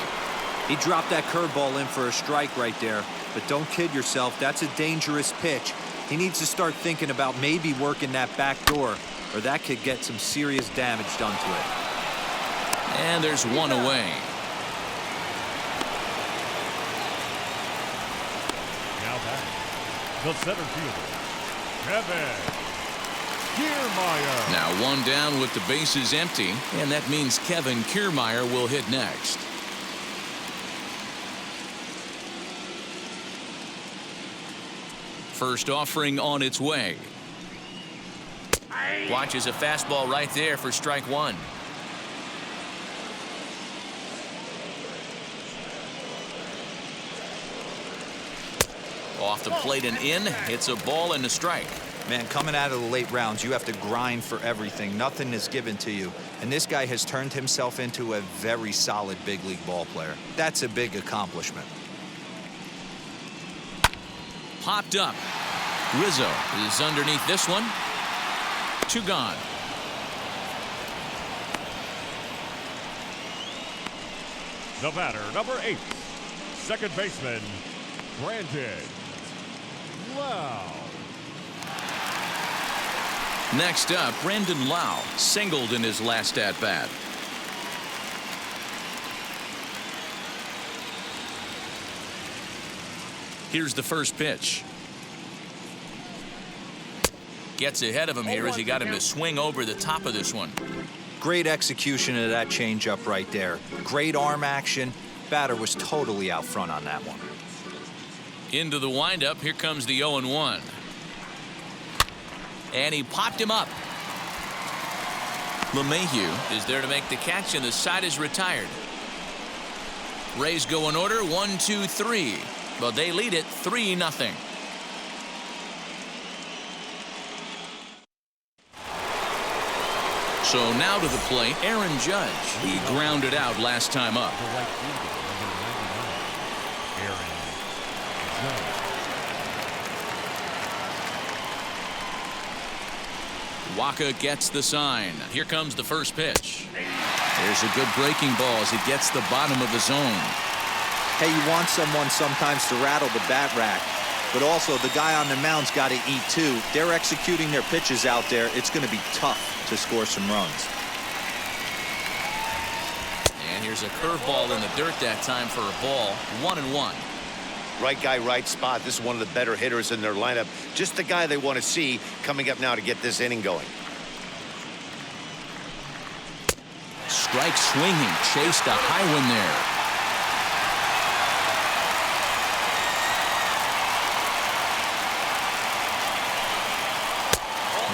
He dropped that curveball in for a strike right there. But don't kid yourself. That's a dangerous pitch. He needs to start thinking about maybe working that back door, or that could get some serious damage done to it. And there's one away. Now back, the center fielder, Kevin Kiermaier. Now one down with the bases empty, and that means Kevin Kiermaier will hit next. First offering on its way. Watches a fastball right there for strike one. Off the plate and in. Hits a ball and a strike. Man, coming out of the late rounds, you have to grind for everything. Nothing is given to you. And this guy has turned himself into a very solid big league ball player. That's a big accomplishment. Popped up. Rizzo is underneath this one. 2 gone. The batter, number 8, second baseman, Brandon Lau. Next up, Brandon Lau singled in his last at-bat. Here's the first pitch. Gets ahead of him here as he got him to swing over the top of this one. Great execution of that changeup right there. Great arm action. Batter was totally out front on that one. Into the windup. Here comes the 0-1. And he popped him up. LeMahieu is there to make the catch, and the side is retired. Rays go in order, 1, 2, 3. But they lead it 3-0. So now to the plate, Aaron Judge. He grounded out last time up. The right fielder, number 99, Aaron Judge. Waka gets the sign. Here comes the first pitch. There's a good breaking ball as he gets the bottom of the zone. Hey, you want someone sometimes to rattle the bat rack, but also the guy on the mound's got to eat too. They're executing their pitches out there. It's going to be tough to score some runs. And Here's a curveball in the dirt that time for a ball. 1-1. Right guy, right spot. This is one of the better hitters in their lineup. Just the guy they want to see coming up now to get this inning going. Strike swinging. Chased a high one there.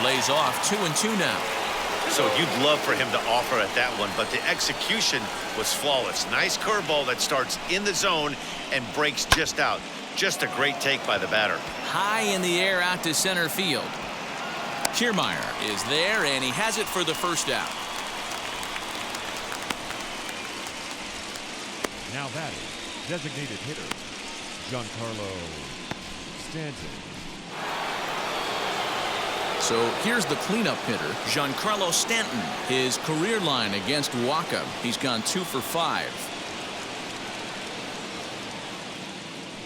Lays off. 2-2 now. So you'd love for him to offer at that one, but the execution was flawless. Nice curveball that starts in the zone and breaks just out. Just a great take by the batter. High in the air out to center field. Kiermaier is there, and he has it for the first out. Now batting, designated hitter, Giancarlo Stanton. So here's the cleanup hitter, Giancarlo Stanton. His career line against Waka. He's gone 2 for 5.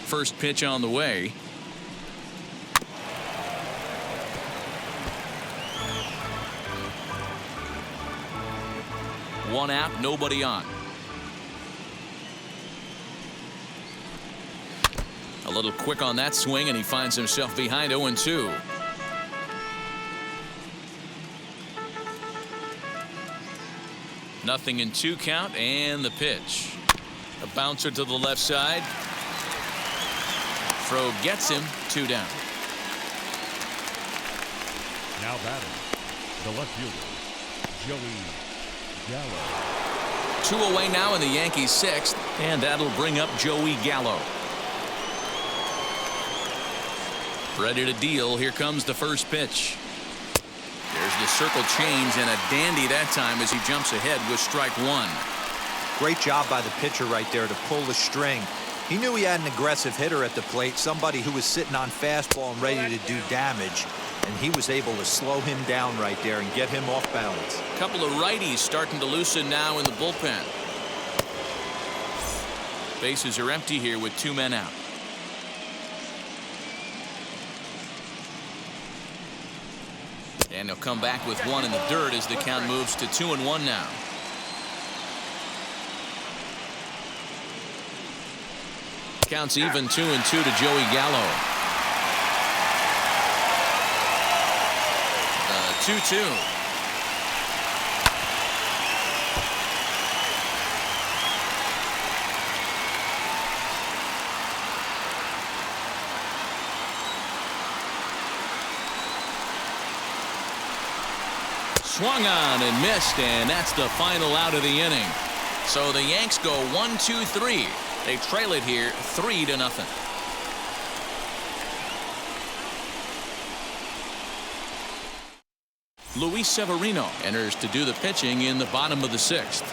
First pitch on the way. One out, nobody on. A little quick on that swing, and he finds himself behind 0-2. Nothing in 2 count, and the pitch. A bouncer to the left side. Throw gets him. 2 down. Now batting, the left fielder, Joey Gallo. 2 away now in the Yankees' 6th, and that'll bring up Joey Gallo. Ready to deal. Here comes the first pitch. There's the circle change, and a dandy that time as he jumps ahead with strike 1. Great job by the pitcher right there to pull the string. He knew he had an aggressive hitter at the plate, somebody who was sitting on fastball and ready to do damage, and he was able to slow him down right there and get him off balance. A couple of righties starting to loosen now in the bullpen. Bases are empty here with 2 men out. And he'll come back with 1 in the dirt as the count moves to 2-1 now. Counts even. 2-2 to Joey Gallo. 2-2. Swung on and missed, and that's the final out of the inning. So the Yanks go 1-2-3. They trail it here 3-0. Luis Severino enters to do the pitching in the bottom of the 6th.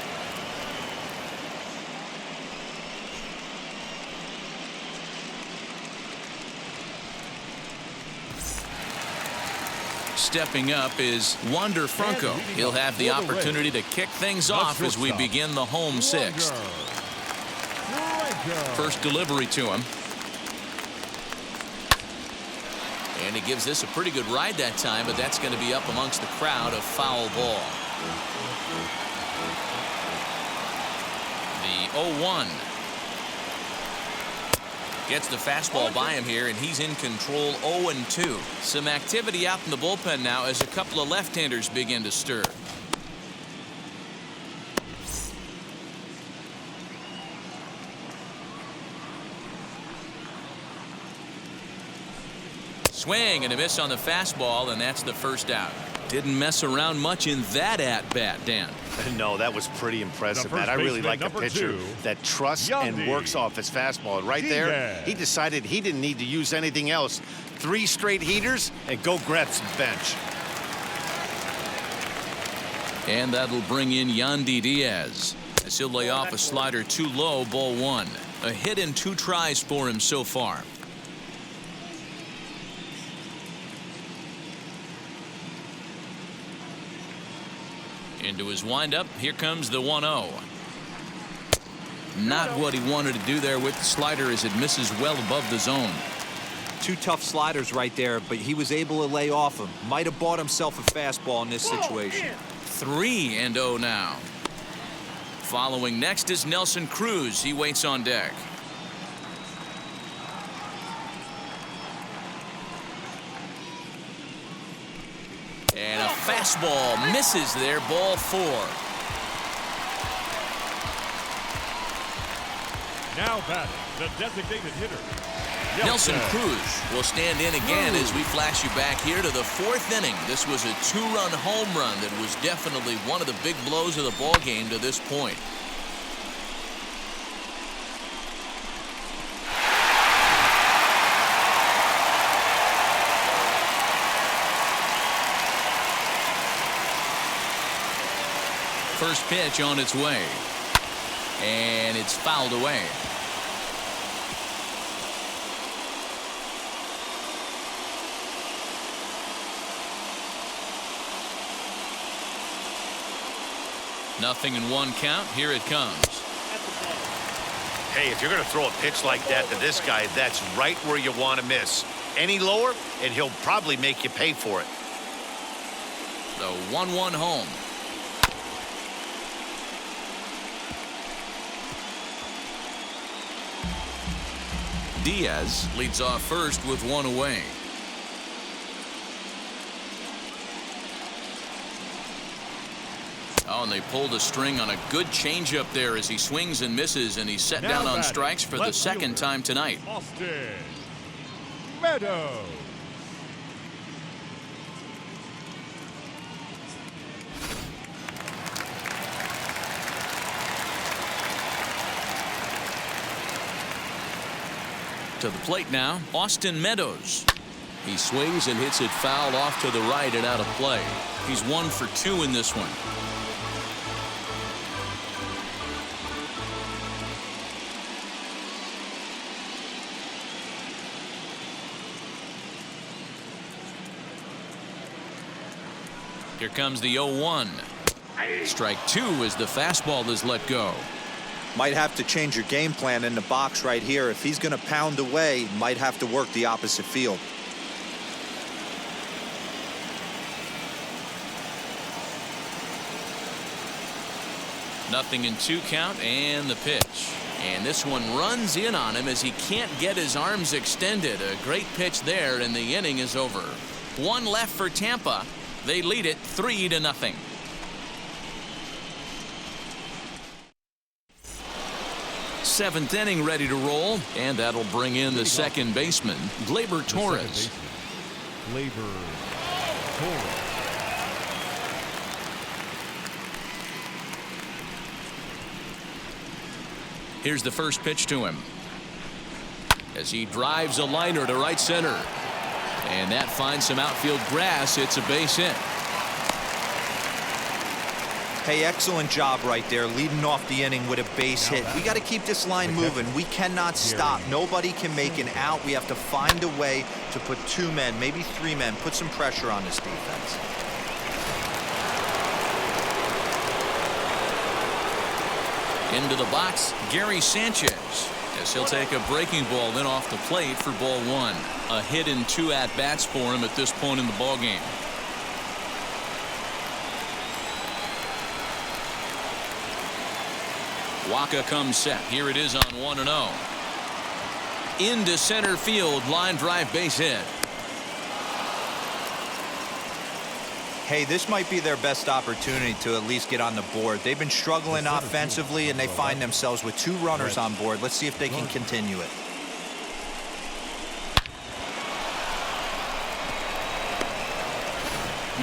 Stepping up is Wander Franco. He'll have the opportunity to kick things off as we begin the home 6th. First delivery to him. And he gives this a pretty good ride that time, but that's going to be up amongst the crowd. A foul ball. The 0-1. Gets the fastball by him here, and he's in control. 0-2. Some activity out in the bullpen now as a couple of left-handers begin to stir. Swing and a miss on the fastball, and that's the first out. Didn't mess around much in that at-bat, Dan. No, that was pretty impressive, Matt. I really like a pitcher that trusts and works off his fastball. And right there, he decided he didn't need to use anything else. 3 straight heaters and go grab some bench. And that'll bring in Yandy Diaz as he'll lay off a slider too low. Ball 1. A hit in 2 tries for him so far. Into his windup. Here comes the 1-0. Not what he wanted to do there with the slider as it misses well above the zone. 2 tough sliders right there, but he was able to lay off him. Might have bought himself a fastball in this situation. 3-0 now. Following next is Nelson Cruz. He waits on deck. And a fastball misses there, ball 4. Now batting, the designated hitter, Nelson Cruz will stand in again as we flash you back here to the 4th inning. This was a 2-run home run that was definitely one of the big blows of the ball game to this point. First pitch on its way, and it's fouled away. Nothing in 1 count. Here it comes. Hey, if you're going to throw a pitch like that to this guy, that's right where you want to miss. Any lower, and he'll probably make you pay for it. The 1-1 home. Diaz leads off first with 1 away. Oh, and they pulled a string on a good changeup there as he swings and misses, and he's set Now down on batting, strikes for the left 2nd fielder, time tonight. Austin Meadows. To the plate now, Austin Meadows. He swings and hits it foul off to the right and out of play. He's 1 for 2 in this one. Here comes the 0-1. Strike 2 as the fastball is let go. Might have to change your game plan in the box right here. If he's going to pound away, might have to work the opposite field. Nothing in 2 count, and the pitch. And this one runs in on him as he can't get his arms extended. A great pitch there, and the inning is over. 1 left for Tampa. They lead it 3-0. Seventh inning ready to roll, and that'll bring in the second baseman, Glaber Torres. Glaber Torres. Here's the first pitch to him as he drives a liner to right center, and that finds some outfield grass. It's a base hit. Hey, excellent job right there, leading off the inning with a base hit. We got to keep this line moving. We cannot stop. Nobody can make an out. We have to find a way to put 2 men, maybe 3 men, put some pressure on this defense. Into the box, Gary Sanchez, as he'll take a breaking ball in off the plate for ball 1. A hit in 2 at-bats for him at this point in the ball game. Waka comes set. Here it is on 1-0. Into center field, line drive base hit. Hey, this might be their best opportunity to at least get on the board. They've been struggling offensively, and they find themselves with 2 runners on board. Let's see if they can continue it.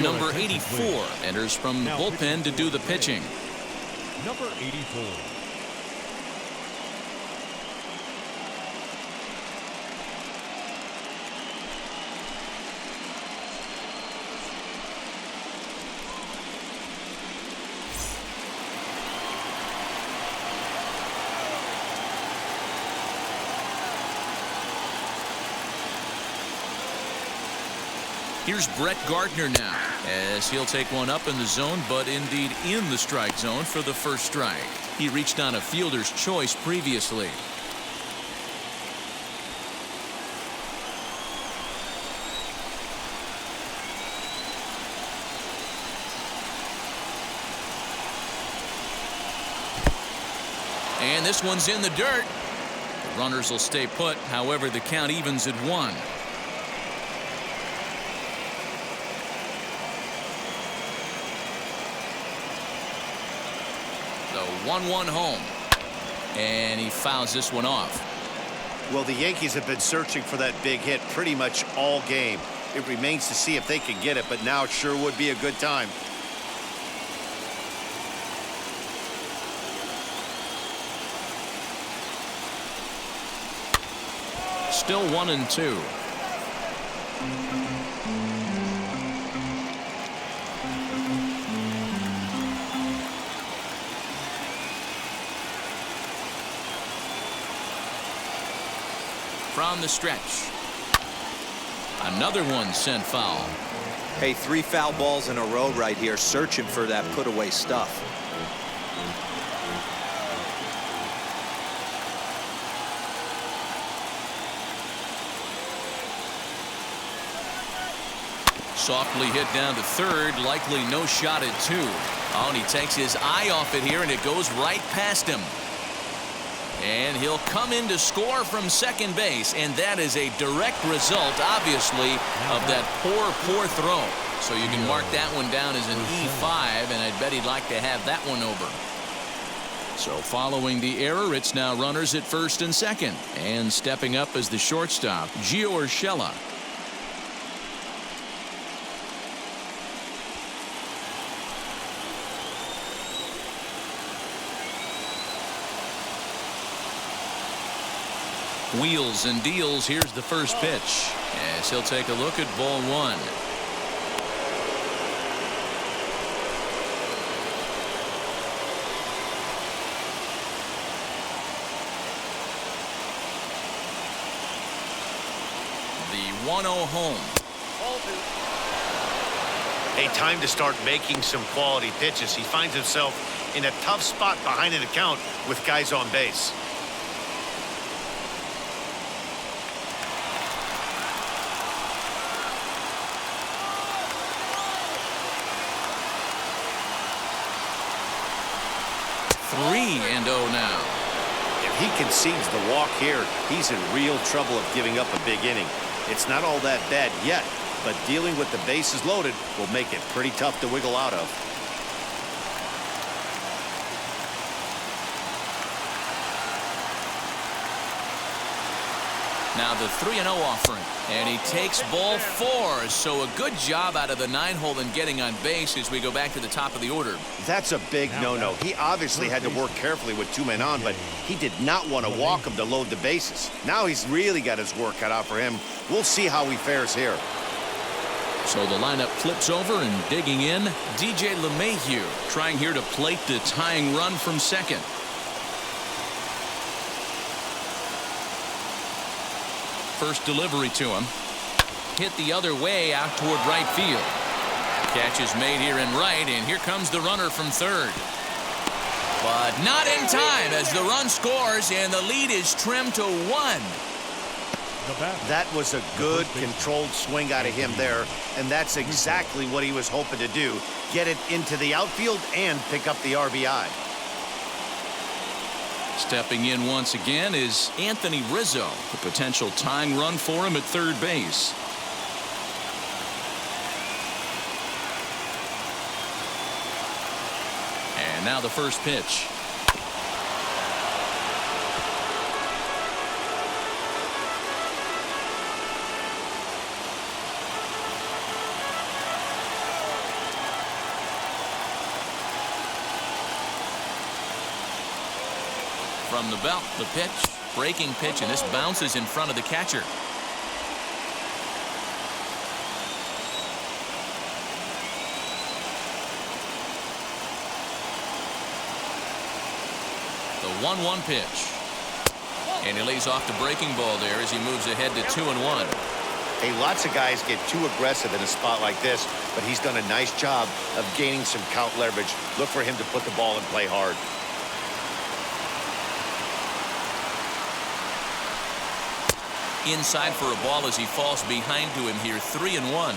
Number 84 enters from the bullpen to do the pitching. Number 84. Here's Brett Gardner now, as he'll take one up in the zone, but indeed in the strike zone for the first strike. He reached on a fielder's choice previously. and this one's in the dirt. The runners will stay put. However, the count evens at 1. The 1-1 home. And he fouls this one off. Well, the Yankees have been searching for that big hit pretty much all game. It remains to see if they can get it, but now it sure would be a good time. Still 1-2. From the stretch. Another one sent foul. Hey, 3 foul balls in a row right here, searching for that put away stuff. Softly hit down to third, likely no shot at 2. Oh, and he takes his eye off it here, and it goes right past him. And he'll come in to score from second base, and that is a direct result, obviously, of that poor throw. So you can mark that one down as an E5, and I'd bet he'd like to have that one over. So following the error, it's now runners at first and second. And stepping up as the shortstop, Gio Urshela. Wheels and deals. Here's the first pitch as he'll take a look at ball 1. The 1-0 home. A time to start making some quality pitches. He finds himself in a tough spot behind an account with guys on base. Now. If he concedes the walk here, he's in real trouble of giving up a big inning. It's not all that bad yet, but dealing with the bases loaded will make it pretty tough to wiggle out of. Now the 3-0 offering, and he takes ball 4. So a good job out of the 9-hole in getting on base as we go back to the top of the order. That's a big no-no. He obviously had to work carefully with 2 men on, but he did not want to walk him to load the bases. Now he's really got his work cut out for him. We'll see how he fares here. So the lineup flips over, and digging in, DJ LeMahieu trying here to plate the tying run from second. First delivery to him. Hit the other way out toward right field. Catch is made here in right, and here comes the runner from third. But not in time as the run scores, and the lead is trimmed to 1. That was a good controlled swing out of him there, and that's exactly what he was hoping to do. Get it into the outfield and pick up the RBI. Stepping in once again is Anthony Rizzo, the potential tying run for him at third base. And now the first pitch. From the belt, the pitch, breaking pitch, and this bounces in front of the catcher. The 1-1 pitch. And he lays off the breaking ball there as he moves ahead to 2-1. Hey, lots of guys get too aggressive in a spot like this, but he's done a nice job of gaining some count leverage. Look for him to put the ball in play hard. Inside for a ball as he falls behind to him here. 3-1.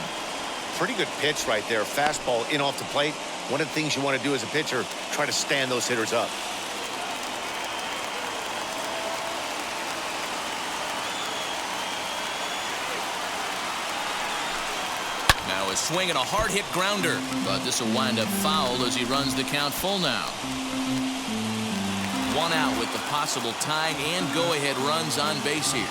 Pretty good pitch right there. Fastball in off the plate. One of the things you want to do as a pitcher, try to stand those hitters up. Now a swing and a hard-hit grounder. But this will wind up foul as he runs the count full now. One out with the possible tying and go-ahead runs on base here.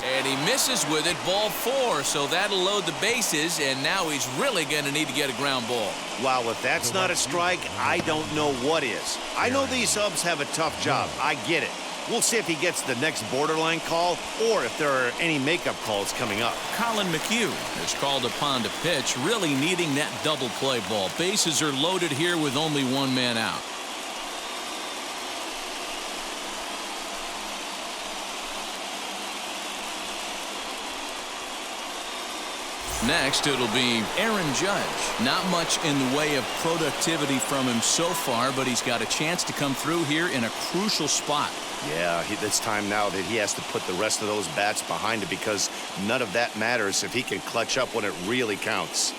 And he misses with it, ball 4, so that'll load the bases, and now he's really going to need to get a ground ball. Wow, if that's not a strike, I don't know what is. I know these subs have a tough job. I get it. We'll see if he gets the next borderline call or if there are any makeup calls coming up. Colin McHugh is called upon to pitch, really needing that double play ball. Bases are loaded here with only one man out. Next, it'll be Aaron Judge. Not much in the way of productivity from him so far, but he's got a chance to come through here in a crucial spot. Yeah, it's time now that he has to put the rest of those bats behind it because none of that matters if he can clutch up when it really counts.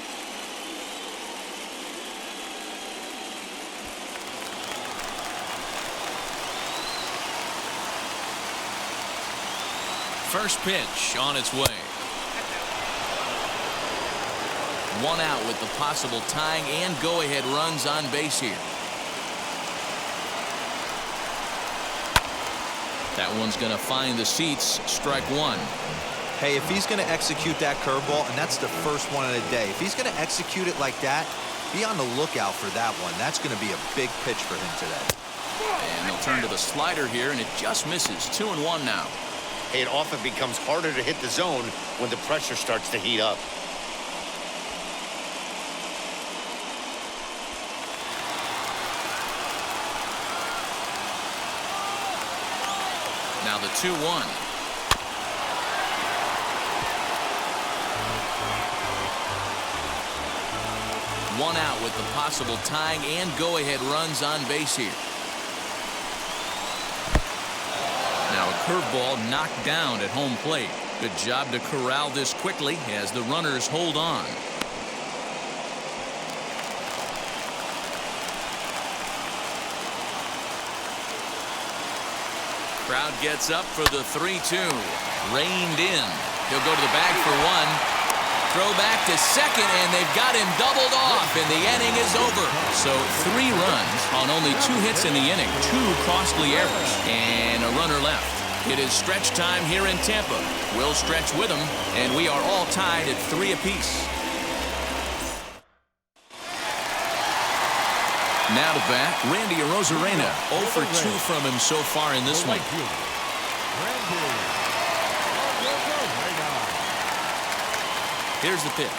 First pitch on its way. One out with the possible tying and go-ahead runs on base here. That one's going to find the seats. Strike one. Hey, if he's going to execute that curveball, and that's the first one of the day, if he's going to execute it like that, be on the lookout for that one. That's going to be a big pitch for him today. And they'll turn to the slider here, and it just misses. 2-1 now. Hey, it often becomes harder to hit the zone when the pressure starts to heat up. Now the 2-1. One out with the possible tying and go-ahead runs on base here. Now a curveball knocked down at home plate. Good job to corral this quickly as the runners hold on. Crowd gets up for the 3-2. Reined in. He'll go to the bag for one. Throw back to second, and they've got him doubled off, and the inning is over. So 3 runs on only 2 hits in the inning. 2 costly errors, and a runner left. It is stretch time here in Tampa. We'll stretch with them, and we are all tied at 3 apiece. Now to bat, Randy Arozarena. 0 for 2 from him so far in this one. Here's the pitch.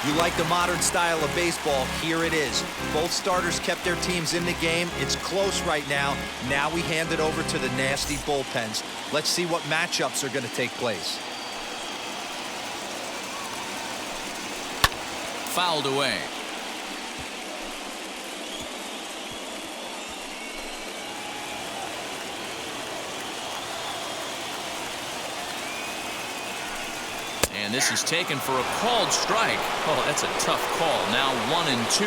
You like the modern style of baseball, here it is. Both starters kept their teams in the game. It's close right now. Now we hand it over to the nasty bullpens. Let's see what matchups are going to take place. Fouled away. And this is taken for a called strike. Oh, that's a tough call. Now 1-2.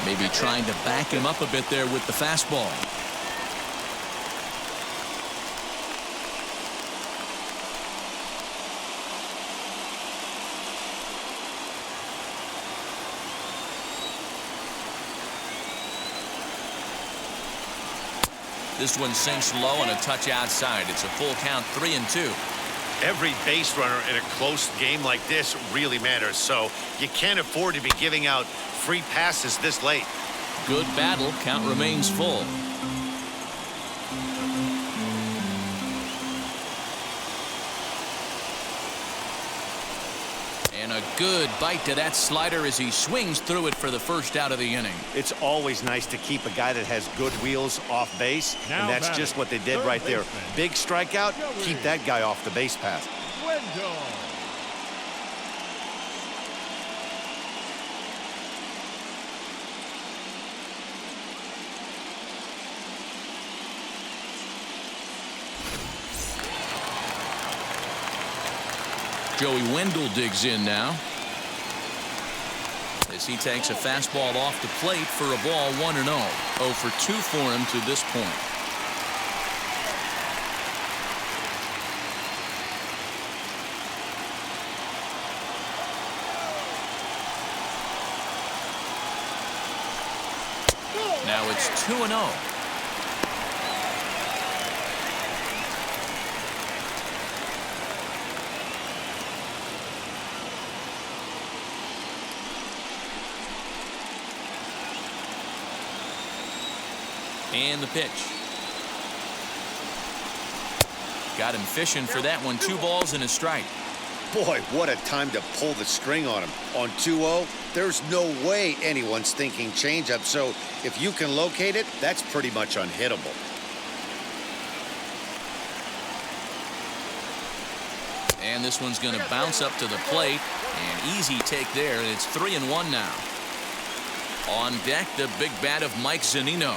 Maybe trying to back him up a bit there with the fastball. This one sinks low and a touch outside. It's a full count, 3-2. Every base runner in a close game like this really matters, so you can't afford to be giving out free passes this late. Good battle. Count remains full. And a good bite to that slider as he swings through it for the first out of the inning. It's always nice to keep a guy that has good wheels off base, and that's just what they did right there. Big strikeout, keep that guy off the base path. Joey Wendell digs in now. as he takes a fastball off the plate for a ball 1-0. 0 for 2 for him to this point. Now it's 2-0. And the pitch. Got him fishing for that one. 2 balls and a strike. Boy, what a time to pull the string on him. On 2-0, there's no way anyone's thinking changeup. So if you can locate it, that's pretty much unhittable. And this one's going to bounce up to the plate. An easy take there, and it's 3-1 now. On deck, the big bat of Mike Cenino.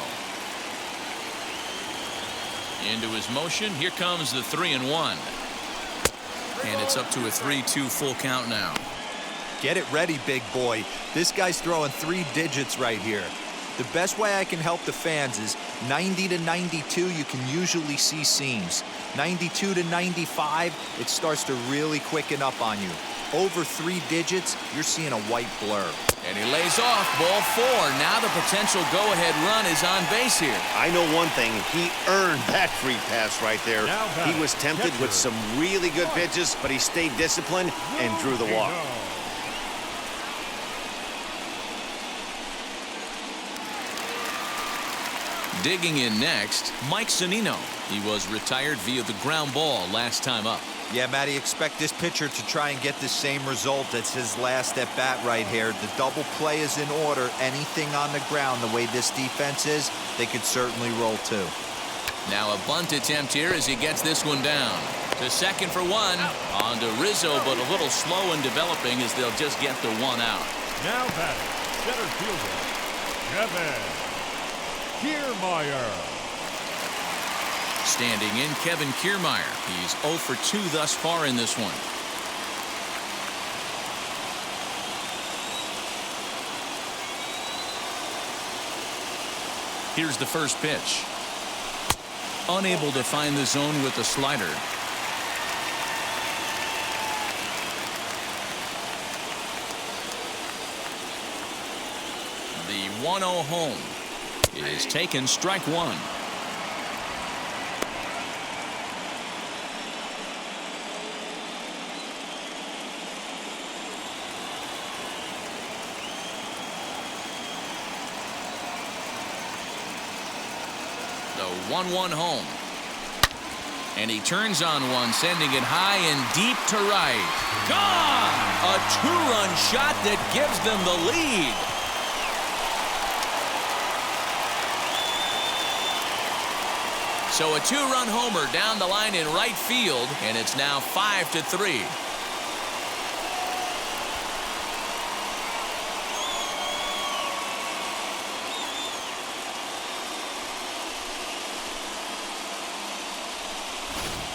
Into his motion. Here comes the 3-1. And it's up to a 3-2 full count now. Get it ready, big boy. This guy's throwing 3 digits right here. The best way I can help the fans is 90 to 92, you can usually see seams. 92 to 95, it starts to really quicken up on you. Over 3 digits, you're seeing a white blur. And he lays off, ball 4. Now the potential go-ahead run is on base here. I know one thing, he earned that free pass right there. He was tempted with some really good pitches, but he stayed disciplined and drew the walk. Digging in next, Mike Cenino. He was retired via the ground ball last time up. Yeah, Matty, expect this pitcher to try and get the same result as his last at bat right here. The double play is in order. Anything on the ground, the way this defense is, they could certainly roll too. Now a bunt attempt here as he gets this one down. To second for 1. On to Rizzo, but a little slow in developing as they'll just get the 1 out. Now batting, center fielder, Kevin Kiermaier. Standing in, Kevin Kiermaier. He's 0 for 2 thus far in this one. Here's the first pitch. Unable to find the zone with the slider. The 1-0 home is taken, strike 1. The 1-1 home. And he turns on one, sending it high and deep to right. Gone! A 2-run shot that gives them the lead. So a 2-run homer down the line in right field, and it's now 5-3.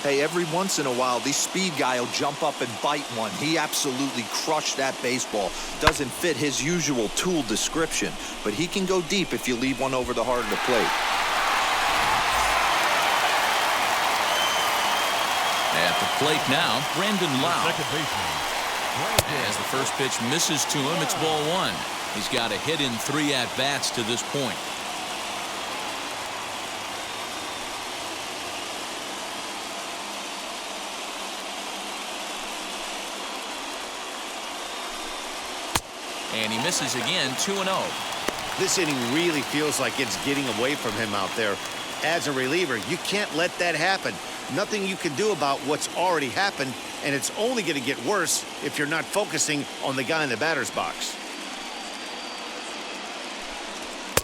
Hey, every once in a while, these speed guy will jump up and bite one. He absolutely crushed that baseball. Doesn't fit his usual tool description, but he can go deep if you leave one over the heart of the plate. At the plate now, Brandon Lau. Second baseman. As the first pitch misses to him, it's ball 1. He's got a hit in 3 at-bats to this point. And he misses again, 2-0. This inning really feels like it's getting away from him out there. As a reliever, you can't let that happen. Nothing you can do about what's already happened, and it's only going to get worse if you're not focusing on the guy in the batter's box.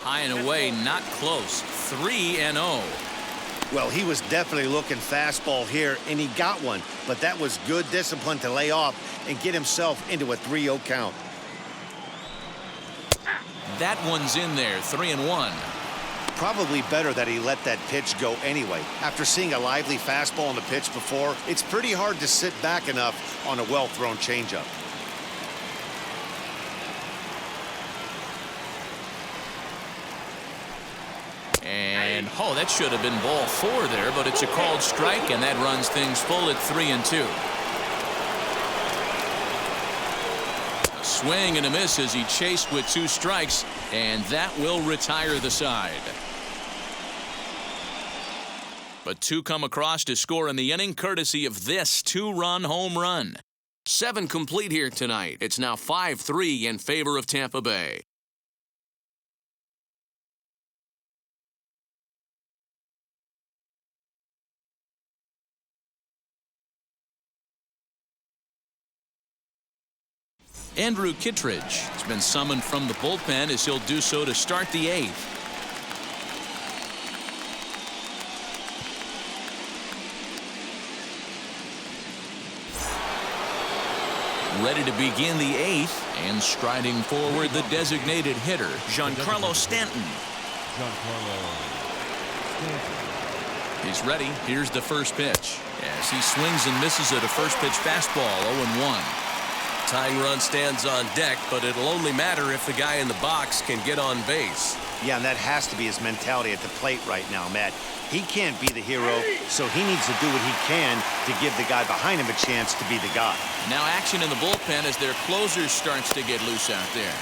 High and away, not close. 3-0. Well, he was definitely looking fastball here, and he got one. But that was good discipline to lay off and get himself into a 3-0 count. That one's in there, 3-1. Probably better that he let that pitch go anyway. After seeing a lively fastball on the pitch before, it's pretty hard to sit back enough on a well-thrown changeup. And, oh, that should have been ball 4 there, but it's a called strike, and that runs things full at 3-2. A swing and a miss as he chased with 2 strikes, and that will retire the side. But 2 come across to score in the inning, courtesy of this 2-run home run. 7 complete here tonight. It's now 5-3 in favor of Tampa Bay. Andrew Kittredge has been summoned from the bullpen as he'll do so to start the 8th. Ready to begin the 8th, and striding forward the designated hitter, Giancarlo Stanton. He's ready. Here's the first pitch. As he swings and misses at a first pitch fastball, 0-1. Tying run stands on deck, but it'll only matter if the guy in the box can get on base. Yeah, and that has to be his mentality at the plate right now, Matt. He can't be the hero, so he needs to do what he can to give the guy behind him a chance to be the guy. Now action in the bullpen as their closer starts to get loose out there.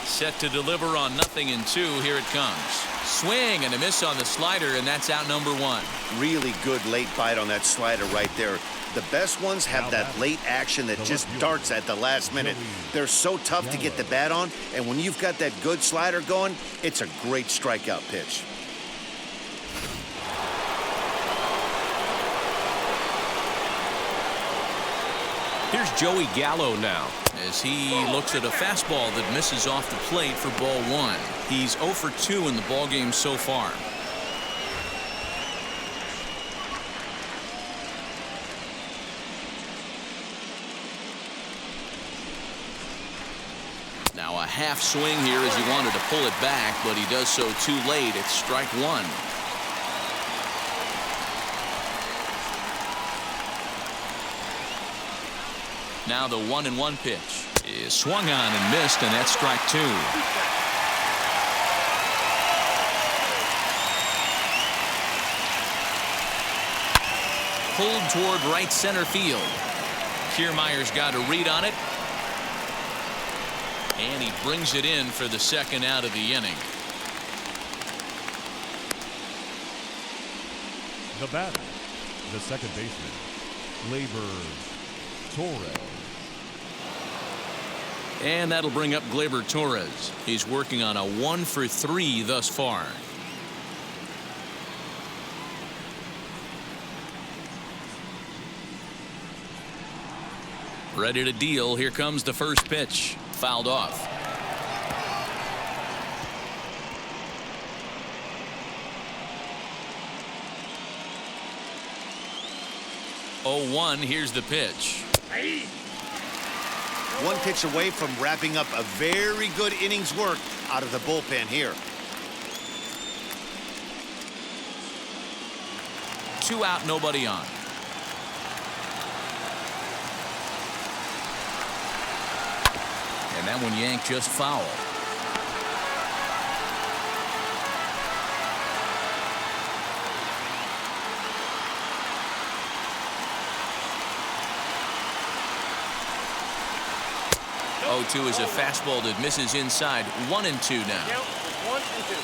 Set to deliver on 0-2. Here it comes. Swing and a miss on the slider, and that's out number 1. Really good late bite on that slider right there. The best ones have that late action that just darts at the last minute. They're so tough to get the bat on, and when you've got that good slider going, it's a great strikeout pitch. Here's Joey Gallo now. As he looks at a fastball that misses off the plate for ball 1. He's 0 for 2 in the ballgame so far. Now a half swing here as he wanted to pull it back, but he does so too late. It's strike 1. Now the 1-1 pitch is swung on and missed, and that's strike 2. Pulled toward right center field. Kiermaier's got a read on it, and he brings it in for the second out of the inning. The batter, the second baseman, Glaber Torres. And that'll bring up Glaber Torres. He's working on a 1 for 3 thus far. Ready to deal. Here comes the first pitch. Fouled off. Oh, 1. Here's the pitch. One pitch away from wrapping up a very good innings work out of the bullpen here. 2 out, nobody on. And that one yanked just foul. Oh, 2 is a fastball that misses inside. 1-2 now. Count 1-2.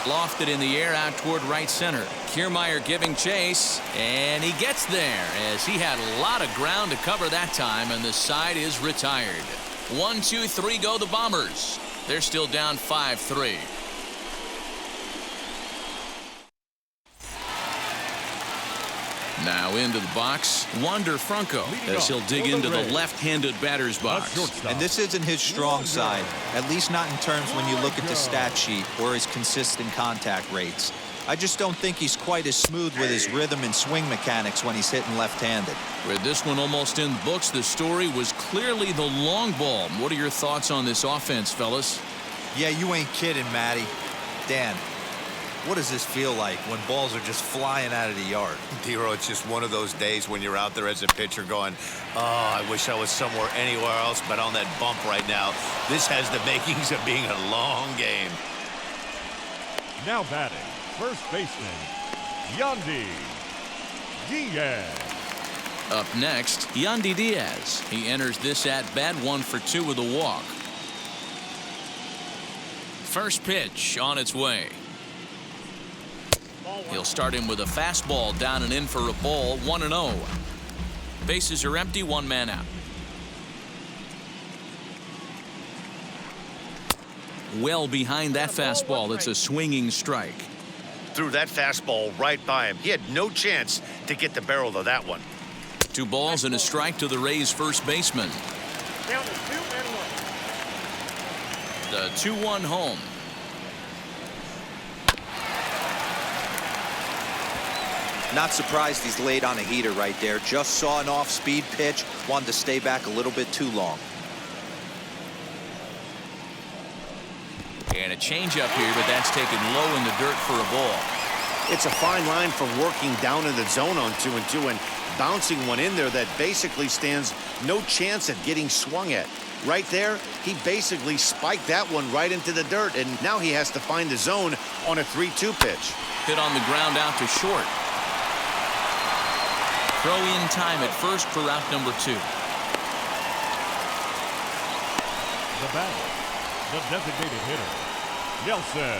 Lofted in the air out toward right center. Kiermaier giving chase, and he gets there as he had a lot of ground to cover that time, and the side is retired. 1, 2, 3 go the Bombers. They're still down 5-3. Now into the box, Wander Franco, as he'll dig into the left-handed batter's box. And this isn't his strong side, at least not in terms when you look at the stat sheet or his consistent contact rates. I just don't think he's quite as smooth with his rhythm and swing mechanics when he's hitting left-handed. With this one almost in the books, the story was clearly the long ball. What are your thoughts on this offense, fellas? Yeah, you ain't kidding, Matty. Dan. What does this feel like when balls are just flying out of the yard? Dero, it's just one of those days when you're out there as a pitcher going, oh, I wish I was somewhere anywhere else but on that bump right now. This has the makings of being a long game. Now batting, first baseman, Yandy Diaz. Up next, Yandy Diaz. He enters this at-bat 1 for 2 with a walk. First pitch on its way. He'll start him with a fastball down and in for a ball, 1-0. Bases are empty, 1 man out. Well behind that fastball. It's a swinging strike. Threw that fastball right by him. He had no chance to get the barrel of that one. 2 balls and a strike to the Rays first baseman. Down to 2 and 1. The 2-1 home. Not surprised he's laid on a heater right there. Just saw an off-speed pitch. Wanted to stay back a little bit too long. And a changeup here, but that's taken low in the dirt for a ball. It's a fine line for working down in the zone on 2-2 and bouncing one in there that basically stands no chance at getting swung at. Right there, he basically spiked that one right into the dirt, and now he has to find the zone on a 3-2 pitch. Hit on the ground out to short. Throw in time at first for out number 2. The batter, the designated hitter, Nelson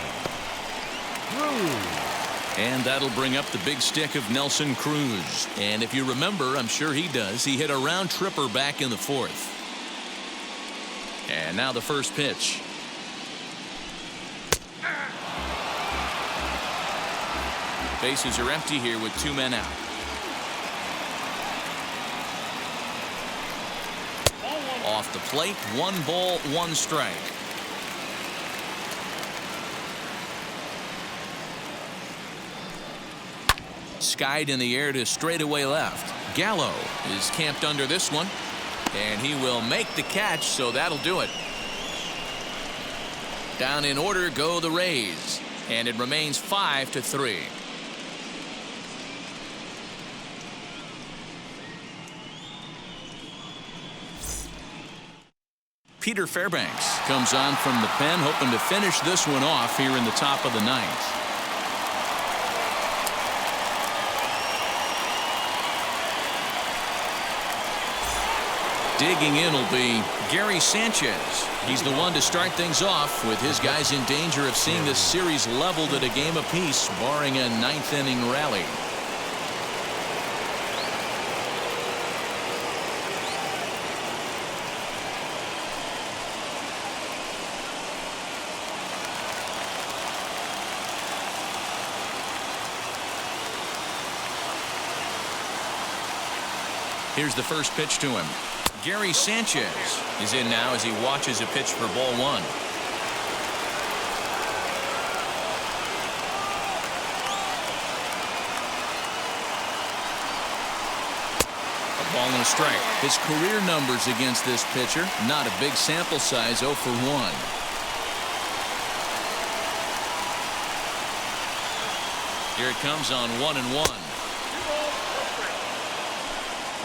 Cruz. And that'll bring up the big stick of Nelson Cruz. And if you remember, I'm sure he does, he hit a round tripper back in the 4th. And now the first pitch. Bases are empty here with 2 men out. Off the plate, 1 ball, 1 strike. Skied in the air to straightaway left. Gallo is camped under this one, and he will make the catch, so that'll do it. Down in order go the Rays, and it remains 5-3. Peter Fairbanks comes on from the pen, hoping to finish this one off here in the top of the 9th. Digging in will be Gary Sanchez. He's the one to start things off with his guys in danger of seeing this series leveled at a game apiece, barring a 9th inning rally. Here's the first pitch to him. Gary Sanchez is in now as he watches a pitch for ball 1. A ball and a strike. His career numbers against this pitcher, not a big sample size, 0 for 1. Here it comes on 1-1.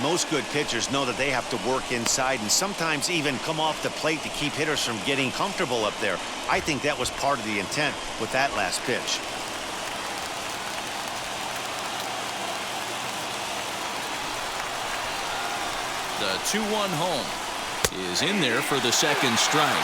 Most good pitchers know that they have to work inside and sometimes even come off the plate to keep hitters from getting comfortable up there. I think that was part of the intent with that last pitch. The 2-1 home is in there for the second strike.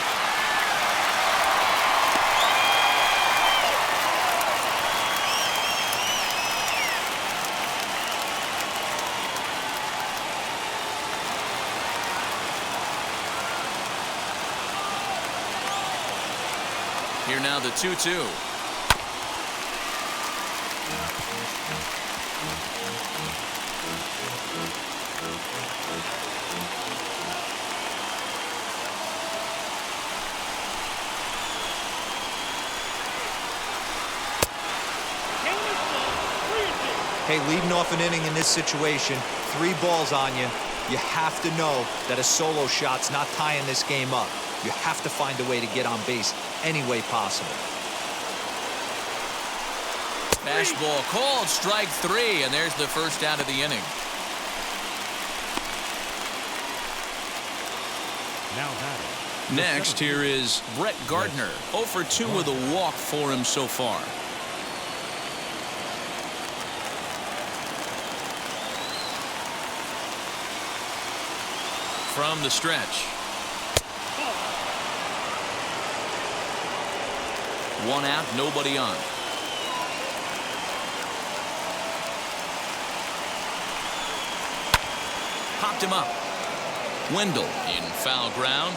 Here now the 2-2. Hey, leading off an inning in this situation, 3 balls on you. You have to know that a solo shot's not tying this game up. You have to find a way to get on base any way possible. Fastball called, strike 3, and there's the first out of the inning. Now batting. Next, here is Brett Gardner. 0 for 2 with a walk for him so far. From the stretch. 1 out, nobody on. Popped him up. Wendell in foul ground,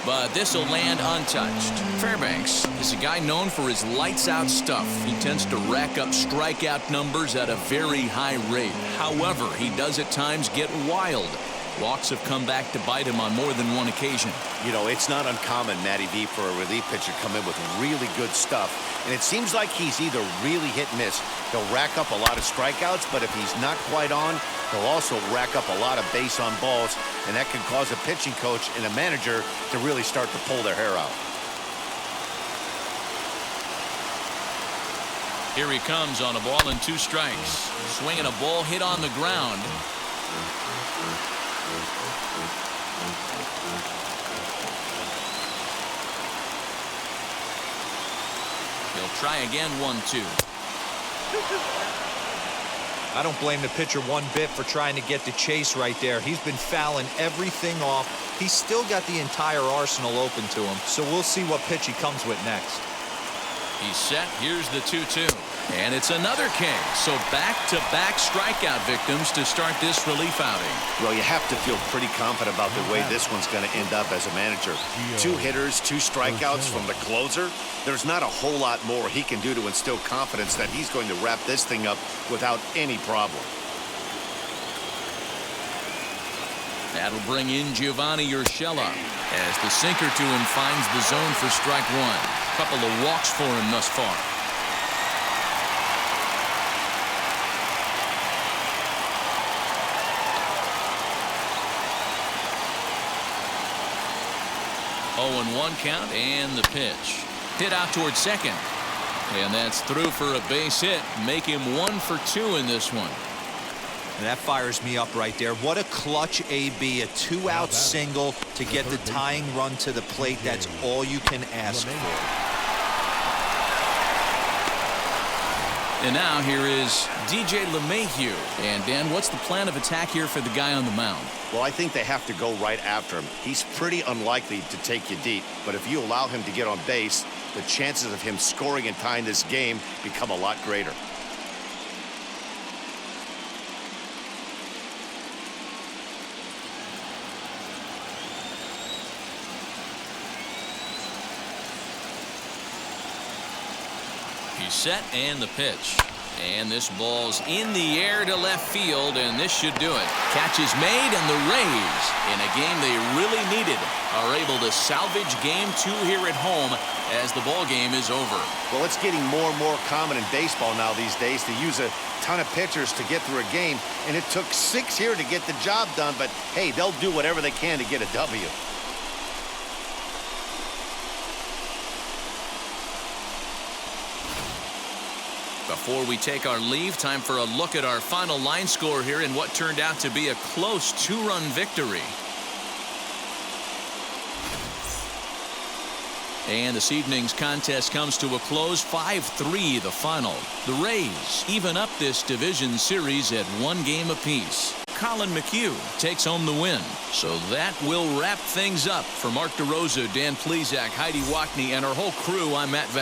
but this will land untouched. Fairbanks is a guy known for his lights-out stuff. He tends to rack up strikeout numbers at a very high rate. However, he does at times get wild. Walks have come back to bite him on more than one occasion. You know, it's not uncommon, Matty V, for a relief pitcher to come in with really good stuff. And it seems like he's either really hit and miss. He'll rack up a lot of strikeouts, but if he's not quite on, he'll also rack up a lot of base on balls. And that can cause a pitching coach and a manager to really start to pull their hair out. Here he comes on a ball and 2 strikes. Swinging a ball hit on the ground. He'll try again, 1-2. I don't blame the pitcher one bit for trying to get the chase right there. He's been fouling everything off. He's still got the entire arsenal open to him, so we'll see what pitch he comes with next. He's set. Here's the 2-2. And it's another K. So back-to-back strikeout victims to start this relief outing. Well, you have to feel pretty confident about the way this one's going to end up as a manager. 2 hitters, 2 strikeouts from the closer. There's not a whole lot more he can do to instill confidence that he's going to wrap this thing up without any problem. That'll bring in Giovanni Urshela as the sinker to him finds the zone for strike 1. Couple of walks for him thus far. Oh, 1 count and the pitch. Hit out towards second. And that's through for a base hit. Make him 1 for 2 in this one. And that fires me up right there. What a clutch AB, a 2-out single to get the tying run to the plate. That's all you can ask for. And now here is DJ LeMahieu. And Dan, what's the plan of attack here for the guy on the mound? Well, I think they have to go right after him. He's pretty unlikely to take you deep, but if you allow him to get on base, the chances of him scoring and tying this game become a lot greater. He's set and the pitch. And this ball's in the air to left field, and this should do it. Catch is made, and the Rays, in a game they really needed, are able to salvage game 2 here at home as the ball game is over. Well, it's getting more and more common in baseball now these days to use a ton of pitchers to get through a game, and it took 6 here to get the job done, but hey, they'll do whatever they can to get a W. Before we take our leave, time for a look at our final line score here in what turned out to be a close 2-run victory. And this evening's contest comes to a close, 5-3 the final. The Rays even up this division series at 1 game apiece. Colin McHugh takes home the win. So that will wrap things up. For Mark DeRosa, Dan Plesac, Heidi Wackney, and our whole crew, I'm Matt Vass.